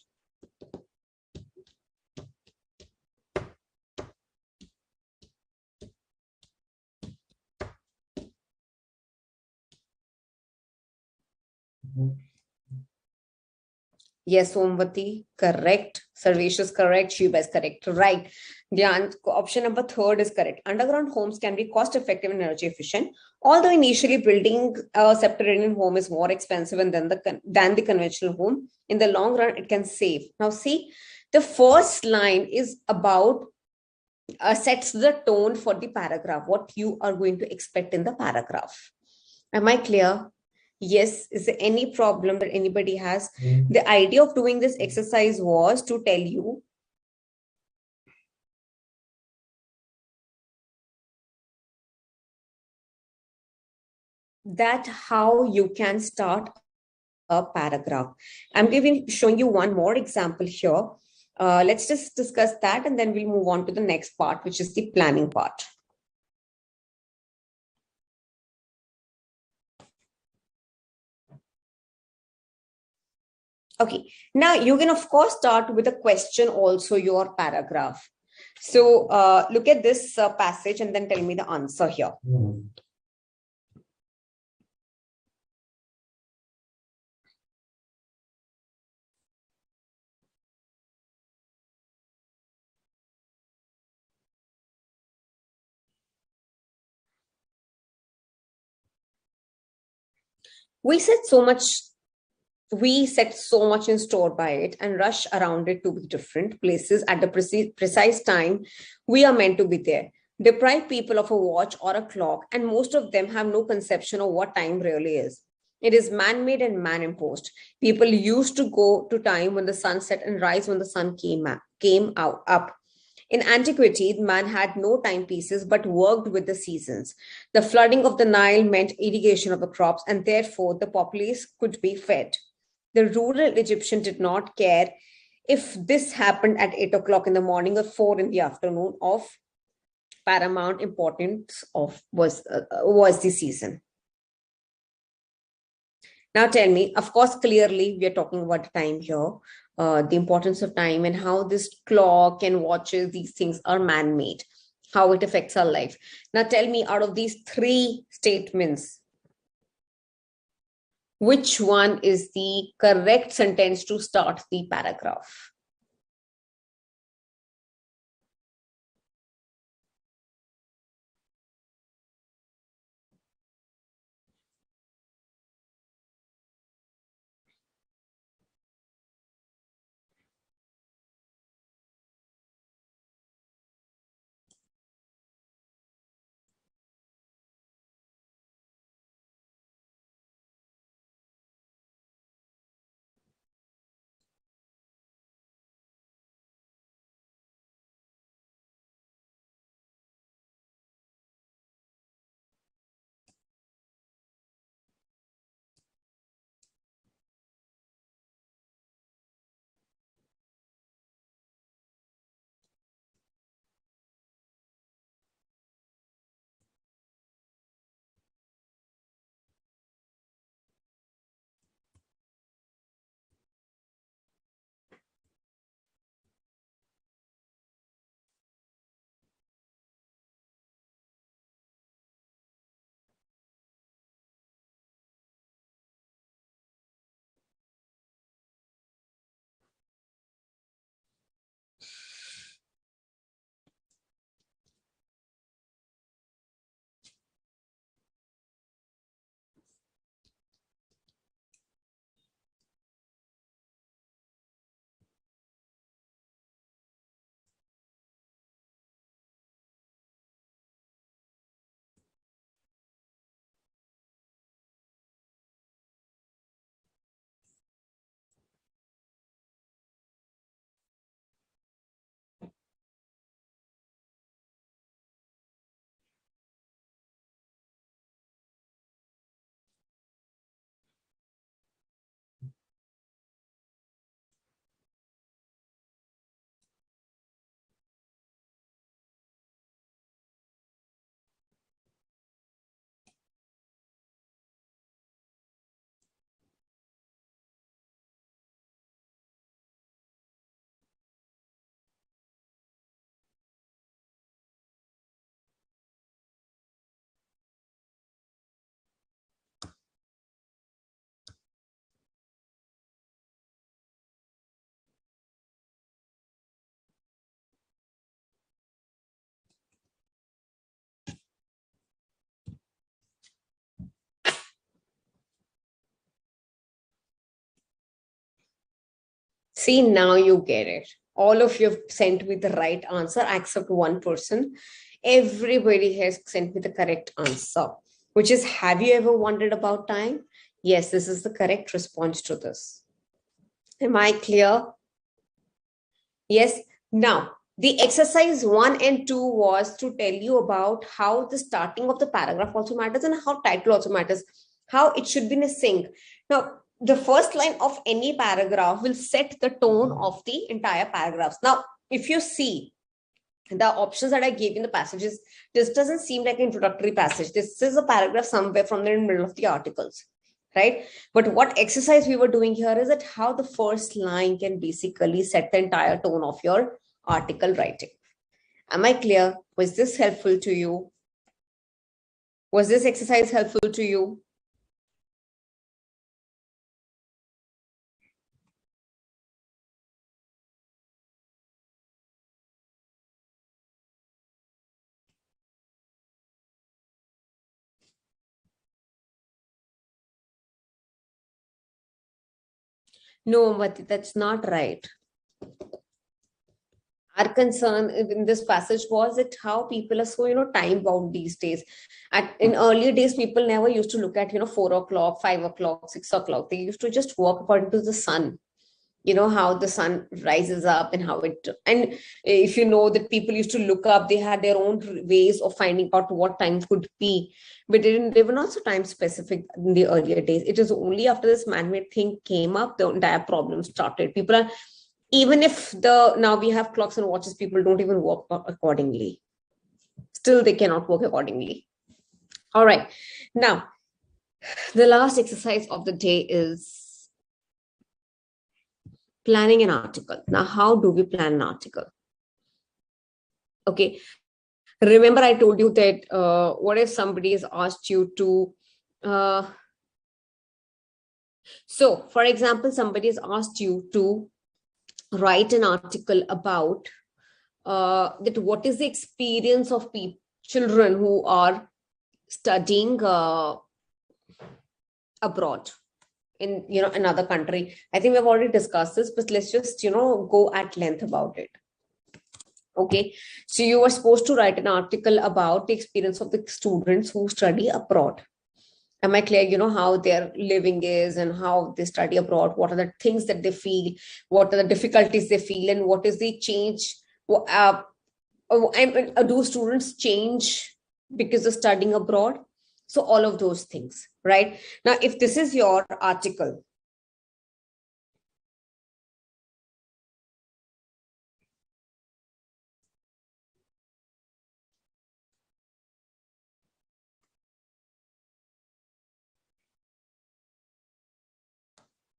Speaker 1: Yes, Omvati, correct. Sarvesh is correct. Shiva is correct. Right. The option number third is correct. Underground homes can be cost effective and energy efficient. Although initially building a subterranean home is more expensive than the conventional home, in the long run, it can save. Now, see, The first line is about sets the tone for the paragraph, what you are going to expect in the paragraph. Am I clear? Yes. Is there any problem that anybody has? The idea of doing this exercise was to tell you that how you can start a paragraph. I'm showing you one more example here. Let's just discuss that and then we'll move on to the next part, which is the planning part. Okay, now you can of course start with a question also, your paragraph. So look at this passage and then tell me the answer here. We set so much we set so much in store by it and rush around it to be different places at the precise time we are meant to be there. Deprive people of a watch or a clock, and most of them have no conception of what time really is. It is man-made and man-imposed. People used to go to time when the sun set and rise when the sun came out up. In antiquity, man had no timepieces but worked with the seasons. The flooding of the Nile meant irrigation of the crops, and therefore the populace could be fed. The rural Egyptian did not care if this happened at 8 o'clock in the morning or 4 in the afternoon. Of paramount importance was the season. Now tell me, of course, clearly we are talking about time here, the importance of time and how this clock and watches, these things are man-made, how it affects our life. Now tell me, out of these three statements, which one is the correct sentence to start the paragraph? See, now you get it. All of you have sent me the right answer, except one person. Everybody has sent me the correct answer, which is, have you ever wondered about time? Yes, this is the correct response to this. Am I clear? Yes. Now, the exercise 1 and 2 was to tell you about how the starting of the paragraph also matters and how title also matters, how it should be in a sync. Now, the first line of any paragraph will set the tone of the entire paragraphs. Now, if you see the options that I gave in the passages, this doesn't seem like an introductory passage. This is a paragraph somewhere from the middle of the articles, right? But what exercise we were doing here is that how the first line can basically set the entire tone of your article writing. Am I clear? Was this helpful to you? Was this exercise helpful to you? No, but that's not right. Our concern in this passage was that how people are so time bound these days. In earlier days, people never used to look at 4 o'clock, 5 o'clock, 6 o'clock. They used to just work according to the sun. How the sun rises up and how it, and if you know that people used to look up, they had their own ways of finding out what time could be, but they were not so time specific in the earlier days. It is only after this man-made thing came up, the entire problem started. People are, even if now we have clocks and watches, people don't even work accordingly. Still, they cannot work accordingly. All right. Now, the last exercise of the day is planning an article. Now, how do we plan an article? Okay. Remember, I told you that what if somebody has asked you to, so for example, somebody has asked you to write an article about that what is the experience of children who are studying abroad in another country. I think we've already discussed this, but let's just go at length about it. Okay, so you were supposed to write an article about the experience of the students who study abroad. Am I clear? How their living is and how they study abroad. What are the things that they feel? What are the difficulties they feel? And what is the change? Do students change because of studying abroad? So all of those things, right? Now, if this is your article,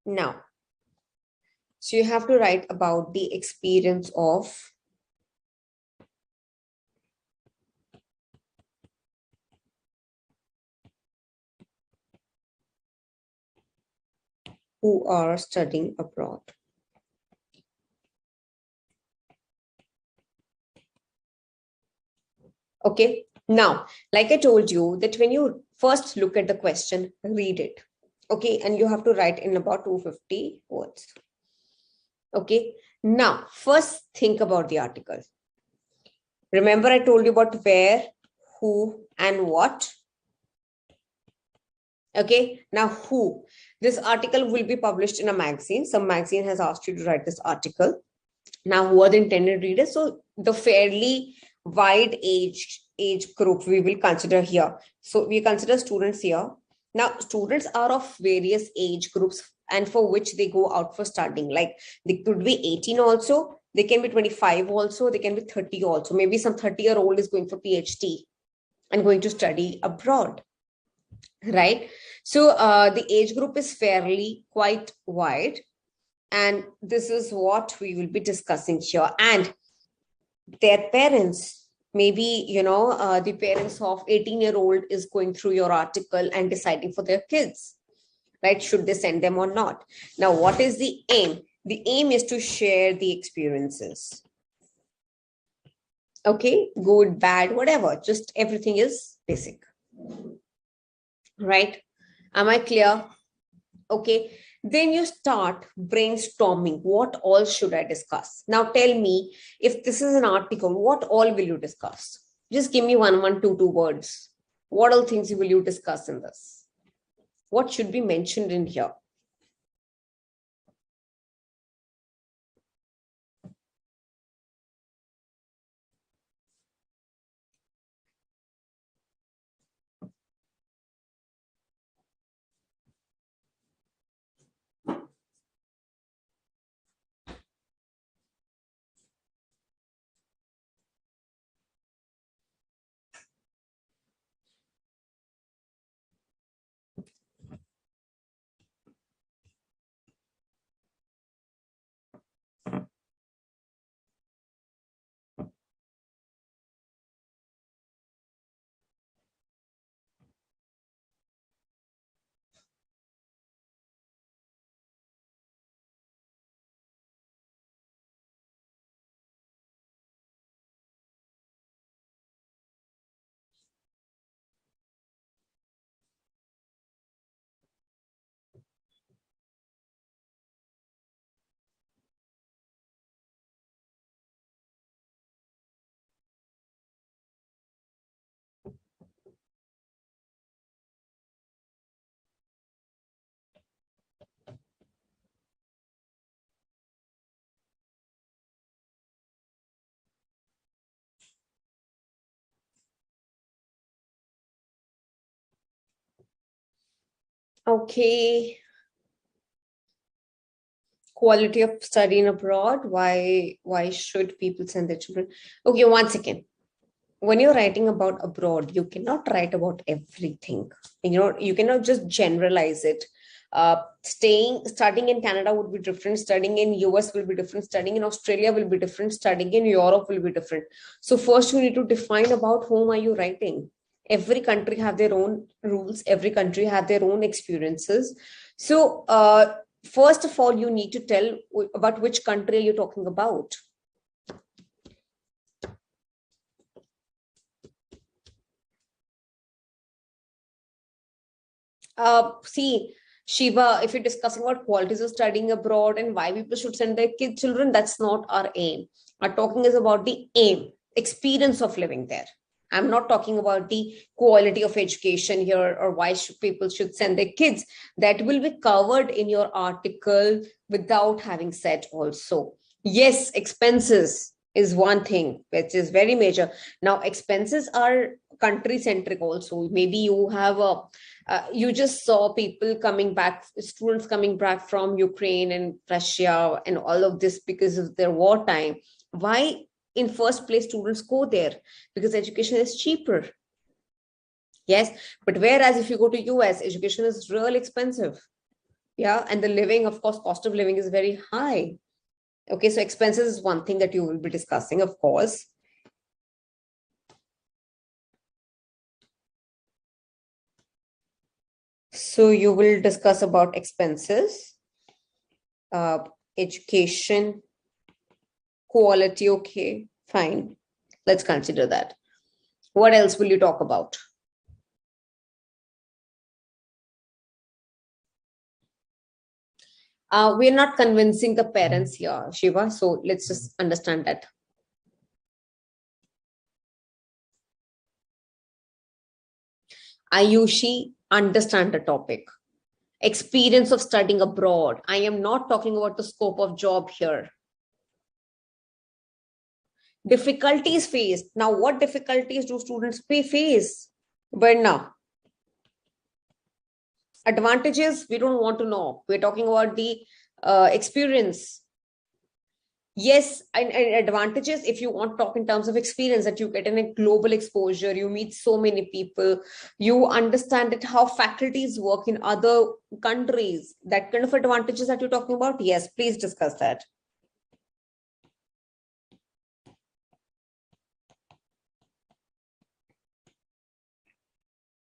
Speaker 1: now, so you have to write about the experience of who are studying abroad. Okay, now, like I told you, that when you first look at the question, read it. Okay, and you have to write in about 250 words. Okay, now, first think about the article. Remember, I told you about where, who, and what. Okay, now who? This article will be published in a magazine. Some magazine has asked you to write this article. Now, who are the intended readers? So the fairly wide age group we will consider here. So we consider students here. Now, students are of various age groups and for which they go out for studying. Like they could be 18 also, they can be 25 also, they can be 30 also. Maybe some 30-year-old is going for PhD and going to study abroad, right? So the age group is fairly quite wide. And this is what we will be discussing here. And their parents, maybe, the parents of 18-year-old is going through your article and deciding for their kids, right? Should they send them or not? Now, what is the aim? The aim is to share the experiences. Okay, good, bad, whatever, just everything is basic, right? Am I clear? Okay. Then you start brainstorming. What all should I discuss? Now tell me, if this is an article, what all will you discuss? Just give me two words. What all things will you discuss in this? What should be mentioned in here? Okay. Quality of studying abroad. Why should people send their children? Okay, one second. When you're writing about abroad, you cannot write about everything. You cannot just generalize it. Studying in Canada would be different, studying in US will be different, studying in Australia will be different, studying in Europe will be different. So first you need to define about whom are you writing. Every country have their own rules, every country have their own experiences. So first of all, you need to tell about which country are you talking about. See, Shiva, if you're discussing about qualities of studying abroad and why people should send their children, that's not our aim. Our talking is about the aim, experience of living there. I'm not talking about the quality of education here or why people should send their kids. That will be covered in your article without having said also. Yes, expenses is one thing which is very major. Now, expenses are country centric also. Maybe you have a you just saw people coming back, students coming back from Ukraine and Russia and all of this because of their wartime. Why, in first place, students go there? Because education is cheaper. Yes, but whereas if you go to US, education is really expensive. Yeah, and the living, of course, cost of living is very high. Okay, so expenses is one thing that you will be discussing, of course. So you will discuss about expenses, education, quality. Okay, fine. Let's consider that. What else will you talk about? We're not convincing the parents here, Shiva. So let's just understand that. Ayushi, understand the topic. Experience of studying abroad. I am not talking about the scope of job here. Difficulties faced. Now, what difficulties do students face? But now, advantages, we don't want to know. We're talking about the experience. Yes, and advantages, if you want to talk in terms of experience, that you get in a global exposure, you meet so many people, you understand that how faculties work in other countries, that kind of advantages that you're talking about. Yes, please discuss that.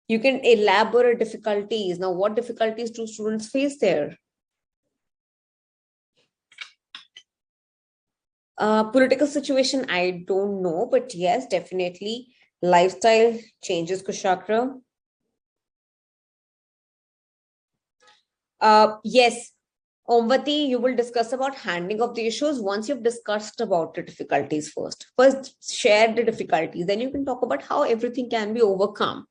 Speaker 1: You can elaborate difficulties. Now, what difficulties do students face there? Political situation, I don't know, but yes, definitely lifestyle changes, Kushakra. Yes, Omvati, you will discuss about handling of the issues once you've discussed about the difficulties first. First, share the difficulties, then you can talk about how everything can be overcome.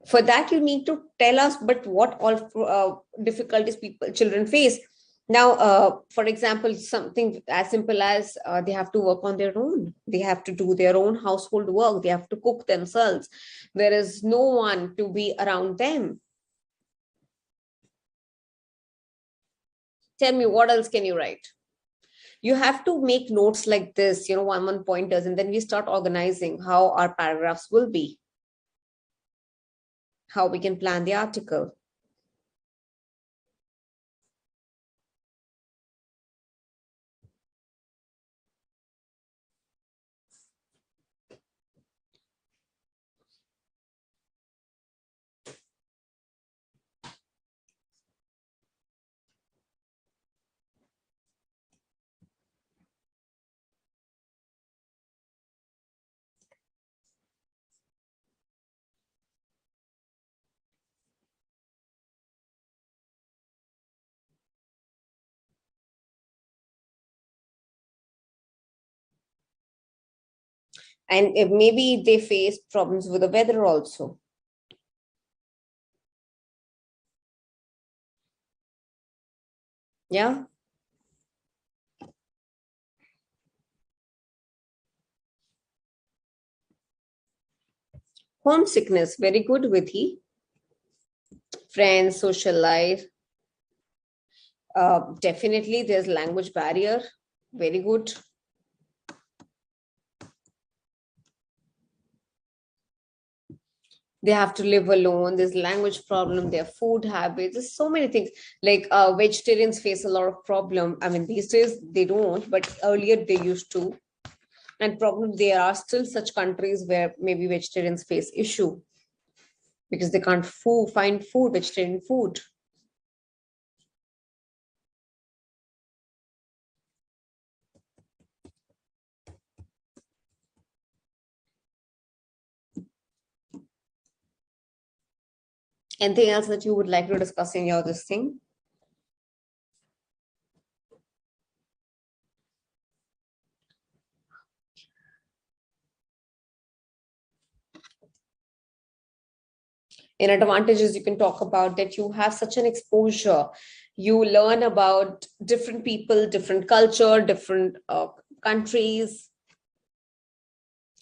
Speaker 1: For that, you need to tell us, but what all difficulties children face. Now, for example, something as simple as they have to work on their own. They have to do their own household work. They have to cook themselves. There is no one to be around them. Tell me, what else can you write? You have to make notes like this, one pointers, and then we start organizing how our paragraphs will be, how we can plan the article. And maybe they face problems with the weather also. Yeah. Homesickness, very good, Vidhi. Friends, social life. Definitely, there's language barrier. Very good. They have to live alone. There's language problem. Their food habits. There's so many things. Like vegetarians face a lot of problem. I mean, these days they don't, but earlier they used to. And probably there are still such countries where maybe vegetarians face issue because they can't find food, vegetarian food. Anything else that you would like to discuss in your this thing? In advantages, you can talk about that you have such an exposure. You learn about different people, different culture, different countries.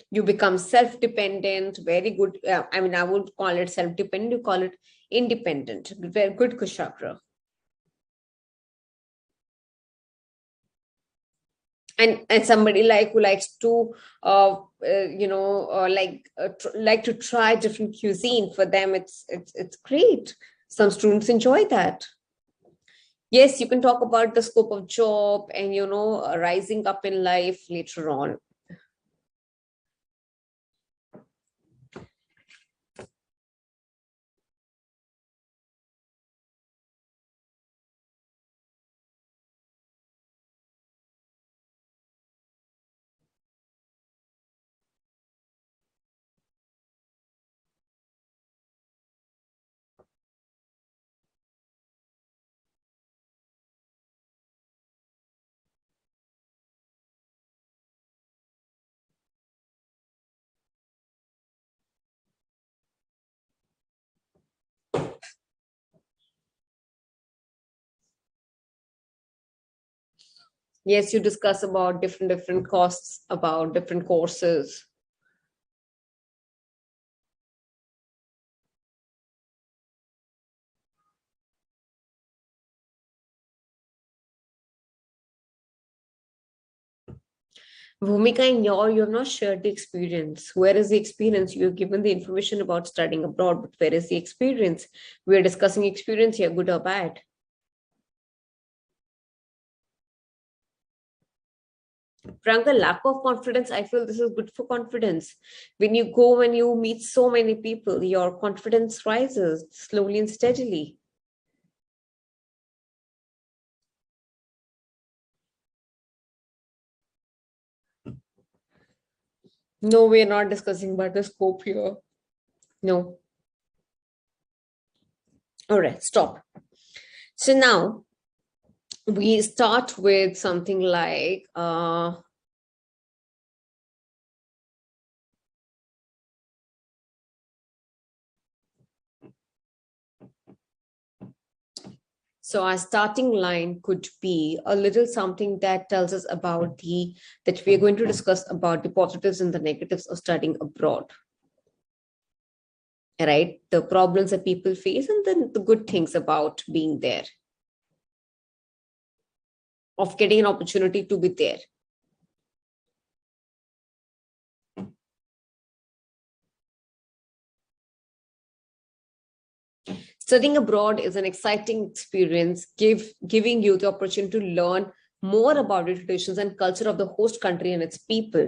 Speaker 1: You become self-dependent. Very good. I mean, I would call it self-dependent. You call it independent. Very good, Kushakra. And somebody like who likes to like to try different cuisine, for them it's great. Some students enjoy that. Yes, you can talk about the scope of job and rising up in life later on. Yes, you discuss about different costs, about different courses. Bhumika, you have not shared the experience. Where is the experience? You have given the information about studying abroad, but where is the experience? We are discussing experience here, good or bad. Priyanka, lack of confidence, I feel this is good for confidence. When you meet so many people, your confidence rises slowly and steadily. No, we're not discussing about the scope here. No. All right, stop. So now we start with something like so our starting line could be a little something that tells us about that we're going to discuss about the positives and the negatives of studying abroad, right? The problems that people face and then the good things about being there, of getting an opportunity to be there. Studying abroad is an exciting experience, giving you the opportunity to learn more about the traditions and culture of the host country and its people.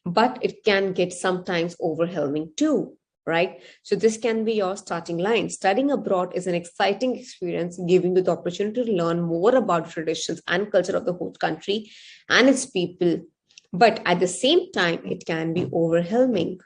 Speaker 1: But it can get sometimes overwhelming too, right? So this can be your starting line. Studying abroad is an exciting experience, giving you the opportunity to learn more about traditions and culture of the host country and its people. But at the same time, it can be overwhelming,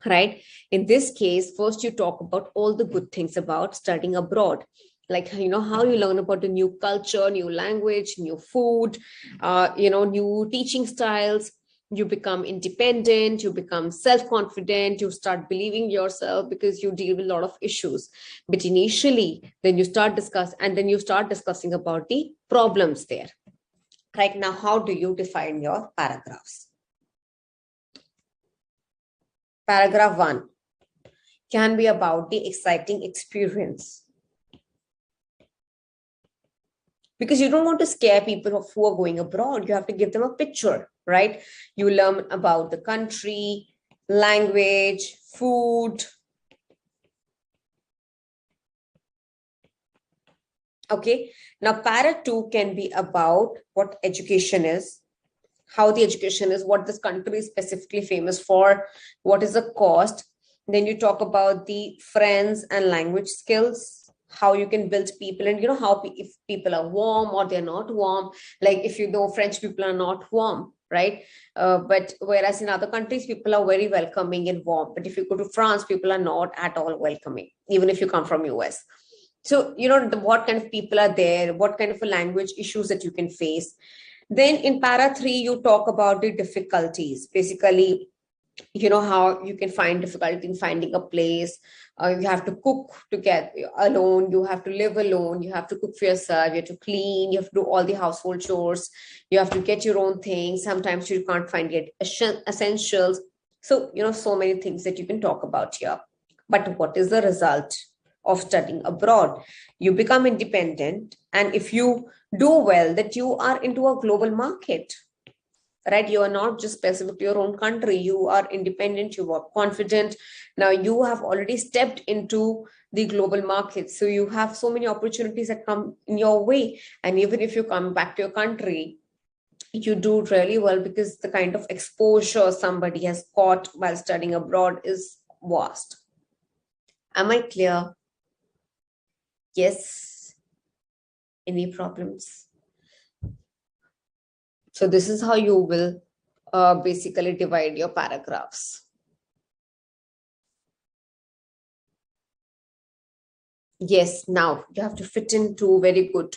Speaker 1: right? In this case, first you talk about all the good things about studying abroad, like how you learn about the new culture, new language, new food, new teaching styles. You become independent, you become self-confident, you start believing yourself because you deal with a lot of issues. But initially, then you start discussing about the problems there. Right now, how do you define your paragraphs? Paragraph 1 can be about the exciting experience, because you don't want to scare people who are going abroad. You have to give them a picture, right? You learn about the country, language, food. Okay, now para 2 can be about what education is, how the education is, what this country is specifically famous for, what is the cost. Then you talk about the friends and language skills, how you can build people, and if people are warm or they're not warm. Like if you know French people are not warm, right? But whereas in other countries, people are very welcoming and warm. But if you go to France, people are not at all welcoming, even if you come from US. So, what kind of people are there, what kind of a language issues that you can face. Then in para 3, you talk about the difficulties. Basically, how you can find difficulty in finding a place. You have to cook together alone. You have to live alone. You have to cook for yourself. You have to clean. You have to do all the household chores. You have to get your own things. Sometimes you can't find yet essentials. So, so many things that you can talk about here. But what is the result of studying abroad? You become independent. And if you do well, that you are into a global market, right? You are not just specific to your own country. You are independent, you are confident. Now you have already stepped into the global market. So you have so many opportunities that come in your way. And even if you come back to your country, you do really well, because the kind of exposure somebody has got while studying abroad is vast. Am I clear? Yes. Any problems? So this is how you will basically divide your paragraphs. Yes, now you have to fit into very good.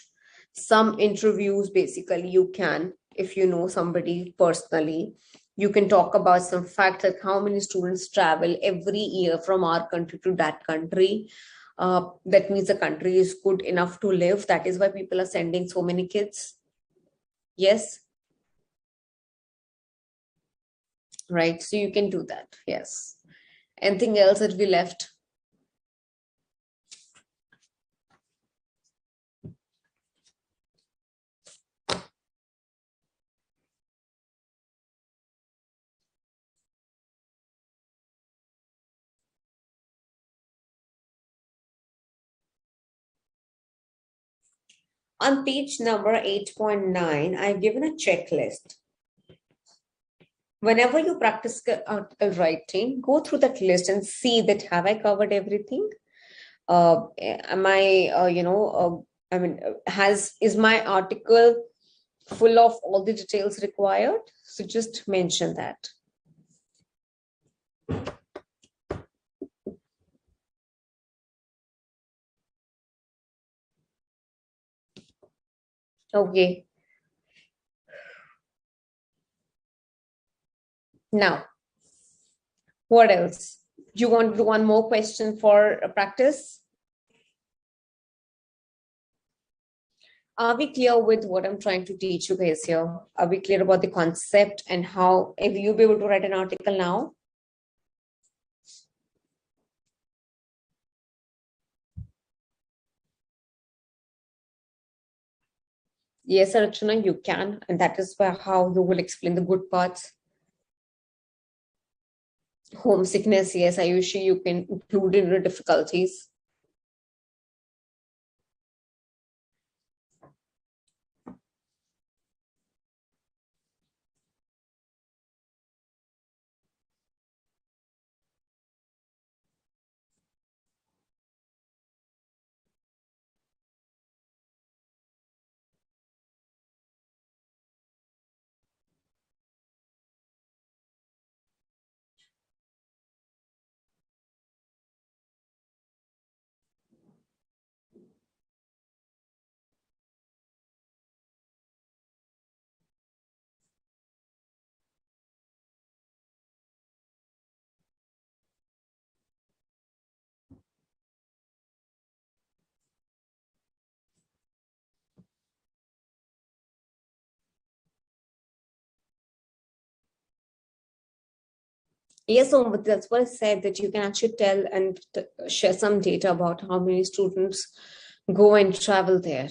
Speaker 1: Some interviews, basically, you can, if you know somebody personally, you can talk about some facts, like how many students travel every year from our country to that country. That means the country is good enough to live. That is why people are sending so many kids. Yes, right. So you can do that. Yes. Anything else that we left? On page number 8.9, I've given a checklist. Whenever you practice article writing, go through that list and see that have I covered everything? Am I, is my article full of all the details required? So just mention that. Okay. Now, what else? You want to do one more question for practice? Are we clear with what I'm trying to teach you guys here? Are we clear about the concept and how, if you be able to write an article now? Yes, Archana, you can. And that is where how you will explain the good parts. Homesickness, yes, Ayushi, you can include in the difficulties. Yes, so that's what I said, that you can actually tell and share some data about how many students go and travel there.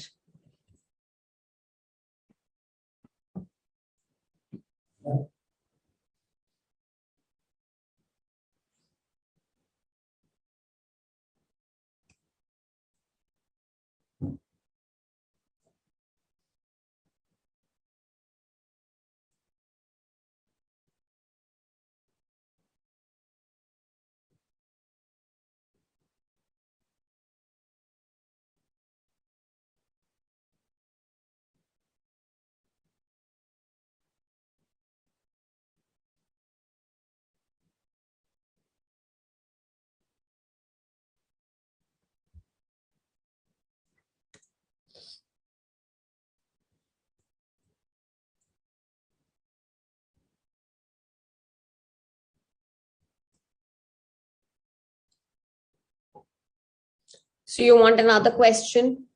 Speaker 1: So you want another question?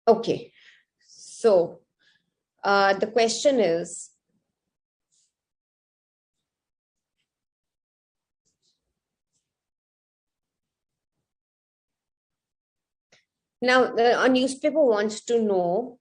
Speaker 1: Okay. So the question is, now a newspaper wants to know,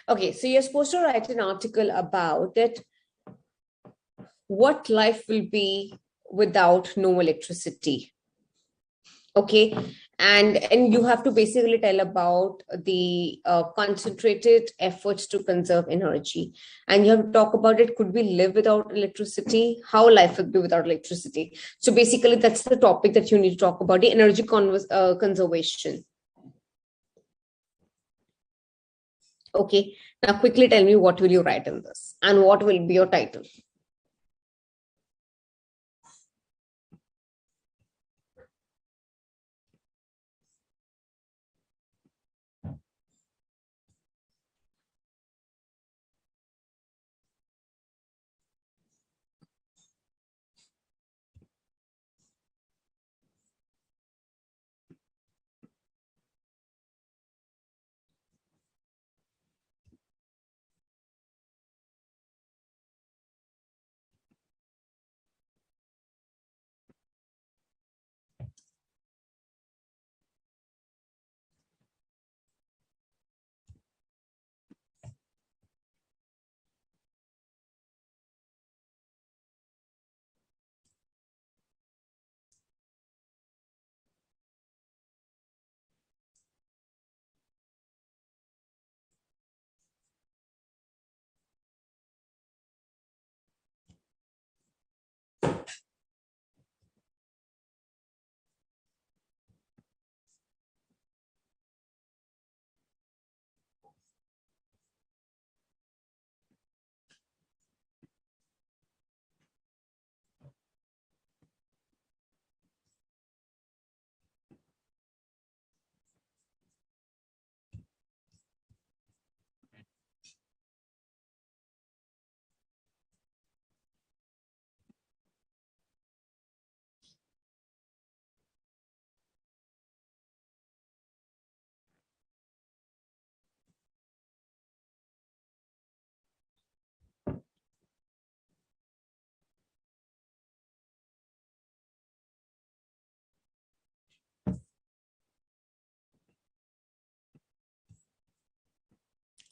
Speaker 1: okay, so you're supposed to write an article about it, what life will be without no electricity. Okay. And you have to basically tell about the concentrated efforts to conserve energy, and you have to talk about it, could we live without electricity, how life would be without electricity. So basically that's the topic that you need to talk about, the energy conservation. Okay, now quickly tell me, what will you write in this and what will be your title?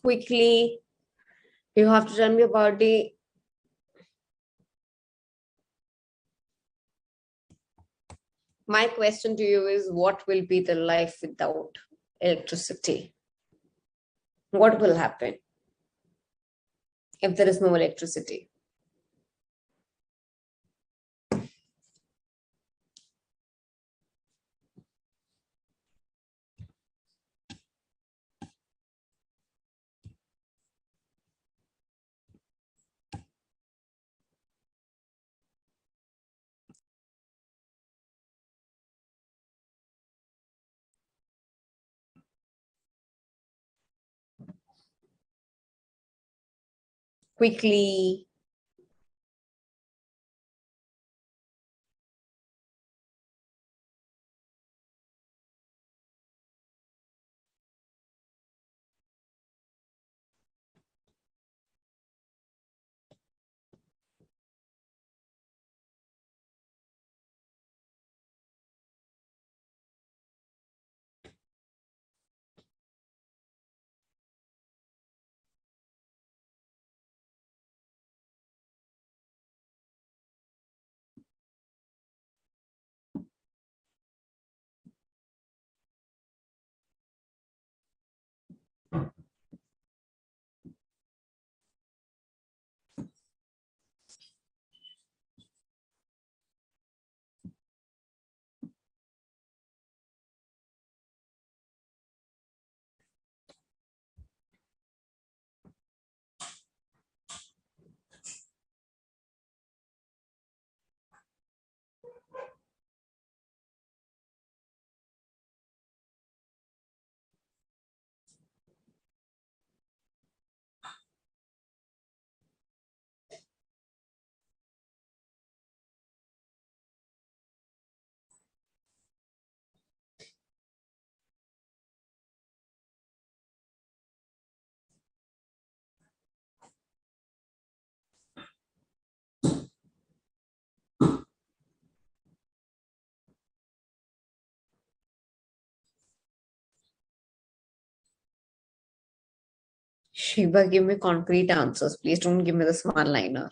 Speaker 1: Quickly, you have to tell me about the. My question to you is, what will be the life without electricity? What will happen if there is no electricity? Quickly. Shiva, give me concrete answers. Please don't give me this one liner.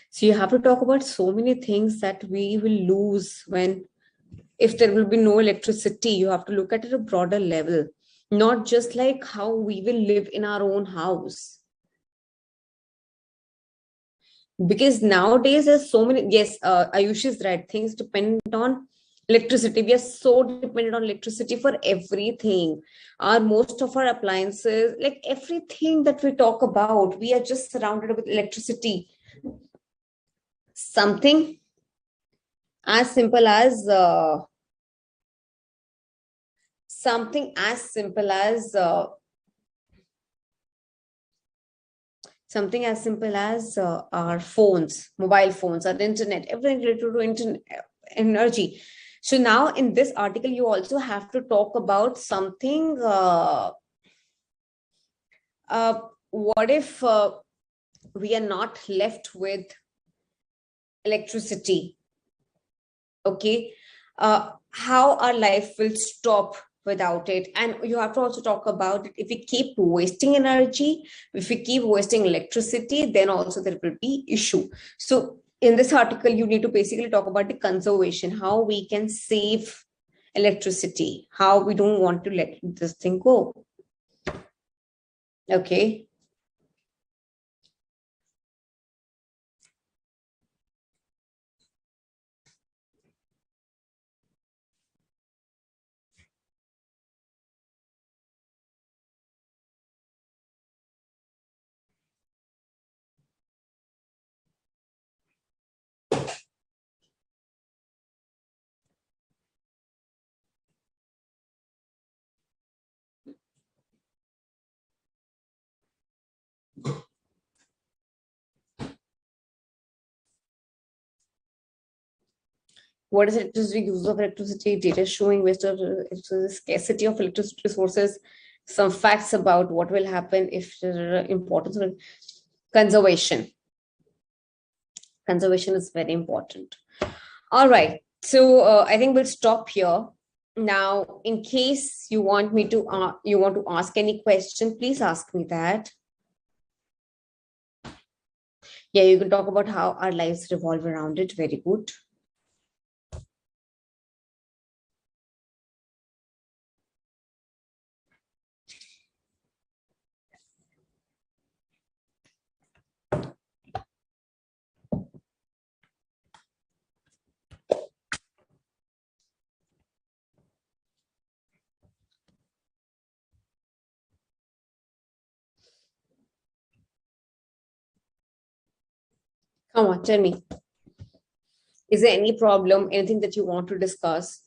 Speaker 1: So you have to talk about so many things that we will lose when, if there will be no electricity. You have to look at it at a broader level, not just like how we will live in our own house. Because nowadays there's so many, yes, Ayush is right, things depend on electricity. We are so dependent on electricity for everything. Our most of our appliances, like everything that we talk about, we are just surrounded with electricity. Something as simple as something as simple as something as simple as our phones, mobile phones, our internet, everything related to internet energy. So now in this article, you also have to talk about something. What if we are not left with electricity? Okay, how our life will stop without it. And you have to also talk about it. If we keep wasting energy, if we keep wasting electricity, then also there will be issue. So in this article, you need to basically talk about the conservation, how we can save electricity, how we don't want to let this thing go. Okay. What is electricity, use of electricity, data showing waste of electricity, scarcity of electricity resources, some facts about what will happen if there are importance of conservation. Conservation is very important. All right. So I think we'll stop here. Now, in case you want me to, you want to ask any question, please ask me that. Yeah, you can talk about how our lives revolve around it. Very good. Come on, tell me. Is there any problem, anything that you want to discuss?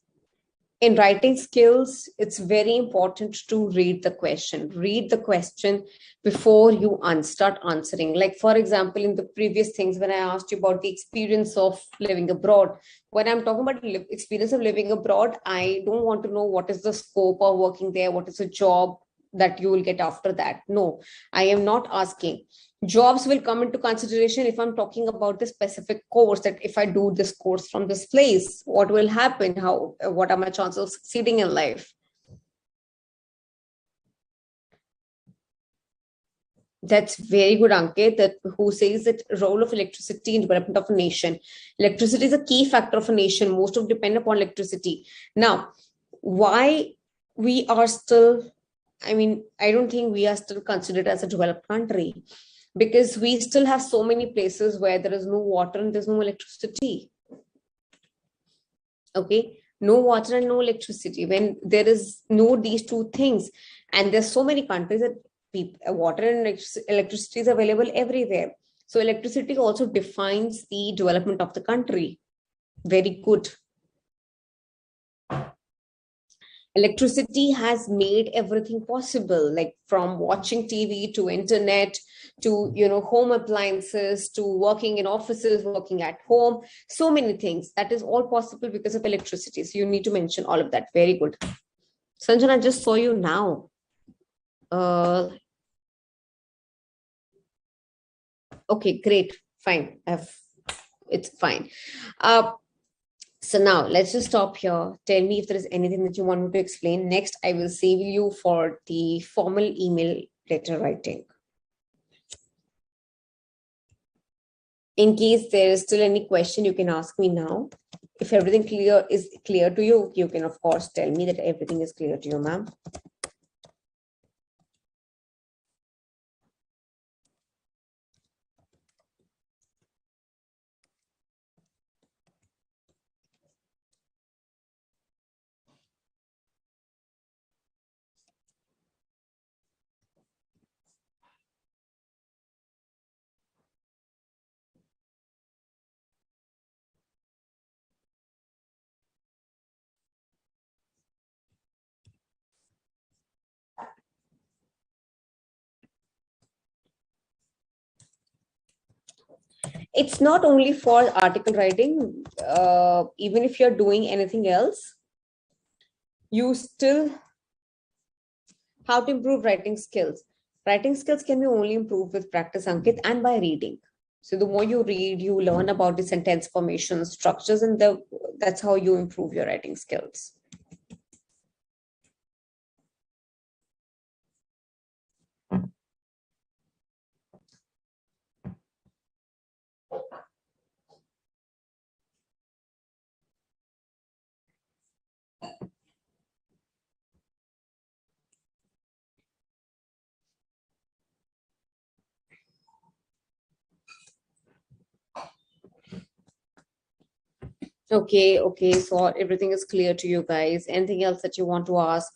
Speaker 1: In writing skills, it's very important to read the question. Read the question before you start answering. Like, for example, in the previous things, when I asked you about the experience of living abroad, when I'm talking about experience of living abroad, I don't want to know what is the scope of working there, what is the job that you will get after that. No, I am not asking. Jobs will come into consideration if I'm talking about the specific course, that if I do this course from this place, what will happen, how, what are my chances of succeeding in life. That's very good, Ankit, that who says that role of electricity in development of a nation. Electricity is a key factor of a nation. Most of depend upon electricity. Now, why we are still, I mean, I don't think we are still considered as a developed country, because we still have so many places where there is no water and there's no electricity. Okay, no water and no electricity. When there is no these two things, and there's so many countries that water and electricity is available everywhere. So electricity also defines the development of the country. Very good. Electricity has made everything possible, like from watching TV to internet to, you know, home appliances to working in offices, working at home, so many things. That is all possible because of electricity. So you need to mention all of that. Very good. Sanjana, I just saw you now. Okay, great, fine. It's fine. uh So now let's just stop here. Tell me if there is anything that you want me to explain. Next, I will save you for the formal email letter writing. In case there is still any question, you can ask me now. If everything is clear to you, you can of course tell me that everything is clear to you, ma'am. It's not only for article writing. Even if you're doing anything else, you still have to improve writing skills. Writing skills can be only improved with practice, Ankit, and by reading. So the more you read, you learn about the sentence formation structures, and that's how you improve your writing skills. Okay, so everything is clear to you guys. Anything else that you want to ask?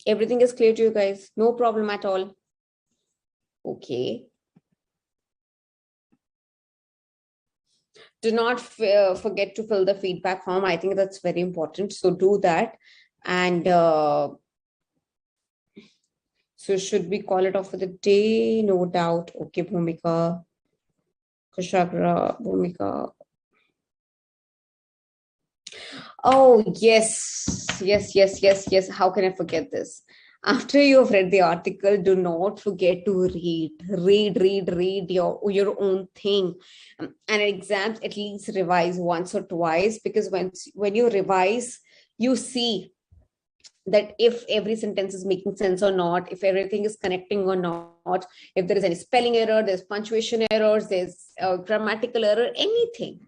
Speaker 1: Everything is clear to you guys? No problem at all. Okay. Do not forget to fill the feedback form. I think that's very important. So do that. And so should we call it off for the day? No doubt. Okay, Bhumika, Kushagra, Bhumika. Oh, yes. How can I forget this? After you've read the article, do not forget to read your own thing. And at exams, at least revise once or twice, because when you revise, you see that if every sentence is making sense or not, if everything is connecting or not, if there is any spelling error, there's punctuation errors, there's grammatical error, anything.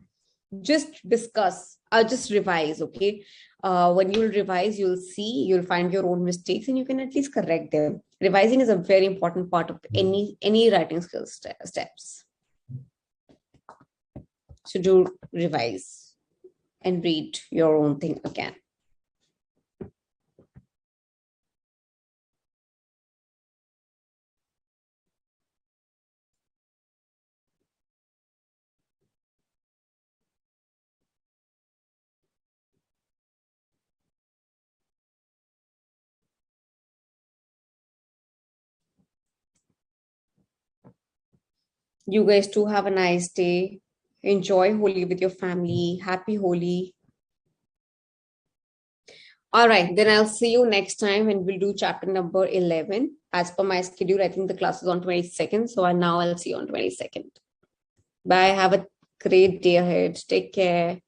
Speaker 1: Just discuss, just revise, okay? When you'll revise, you'll find your own mistakes and you can at least correct them. Revising is a very important part of any writing skills steps. So do revise and read your own thing again. You guys too have a nice day. Enjoy Holi with your family. Happy Holi. All right, then I'll see you next time and we'll do chapter number 11. As per my schedule, I think the class is on 22nd. So I'll see you on 22nd. Bye. Have a great day ahead. Take care.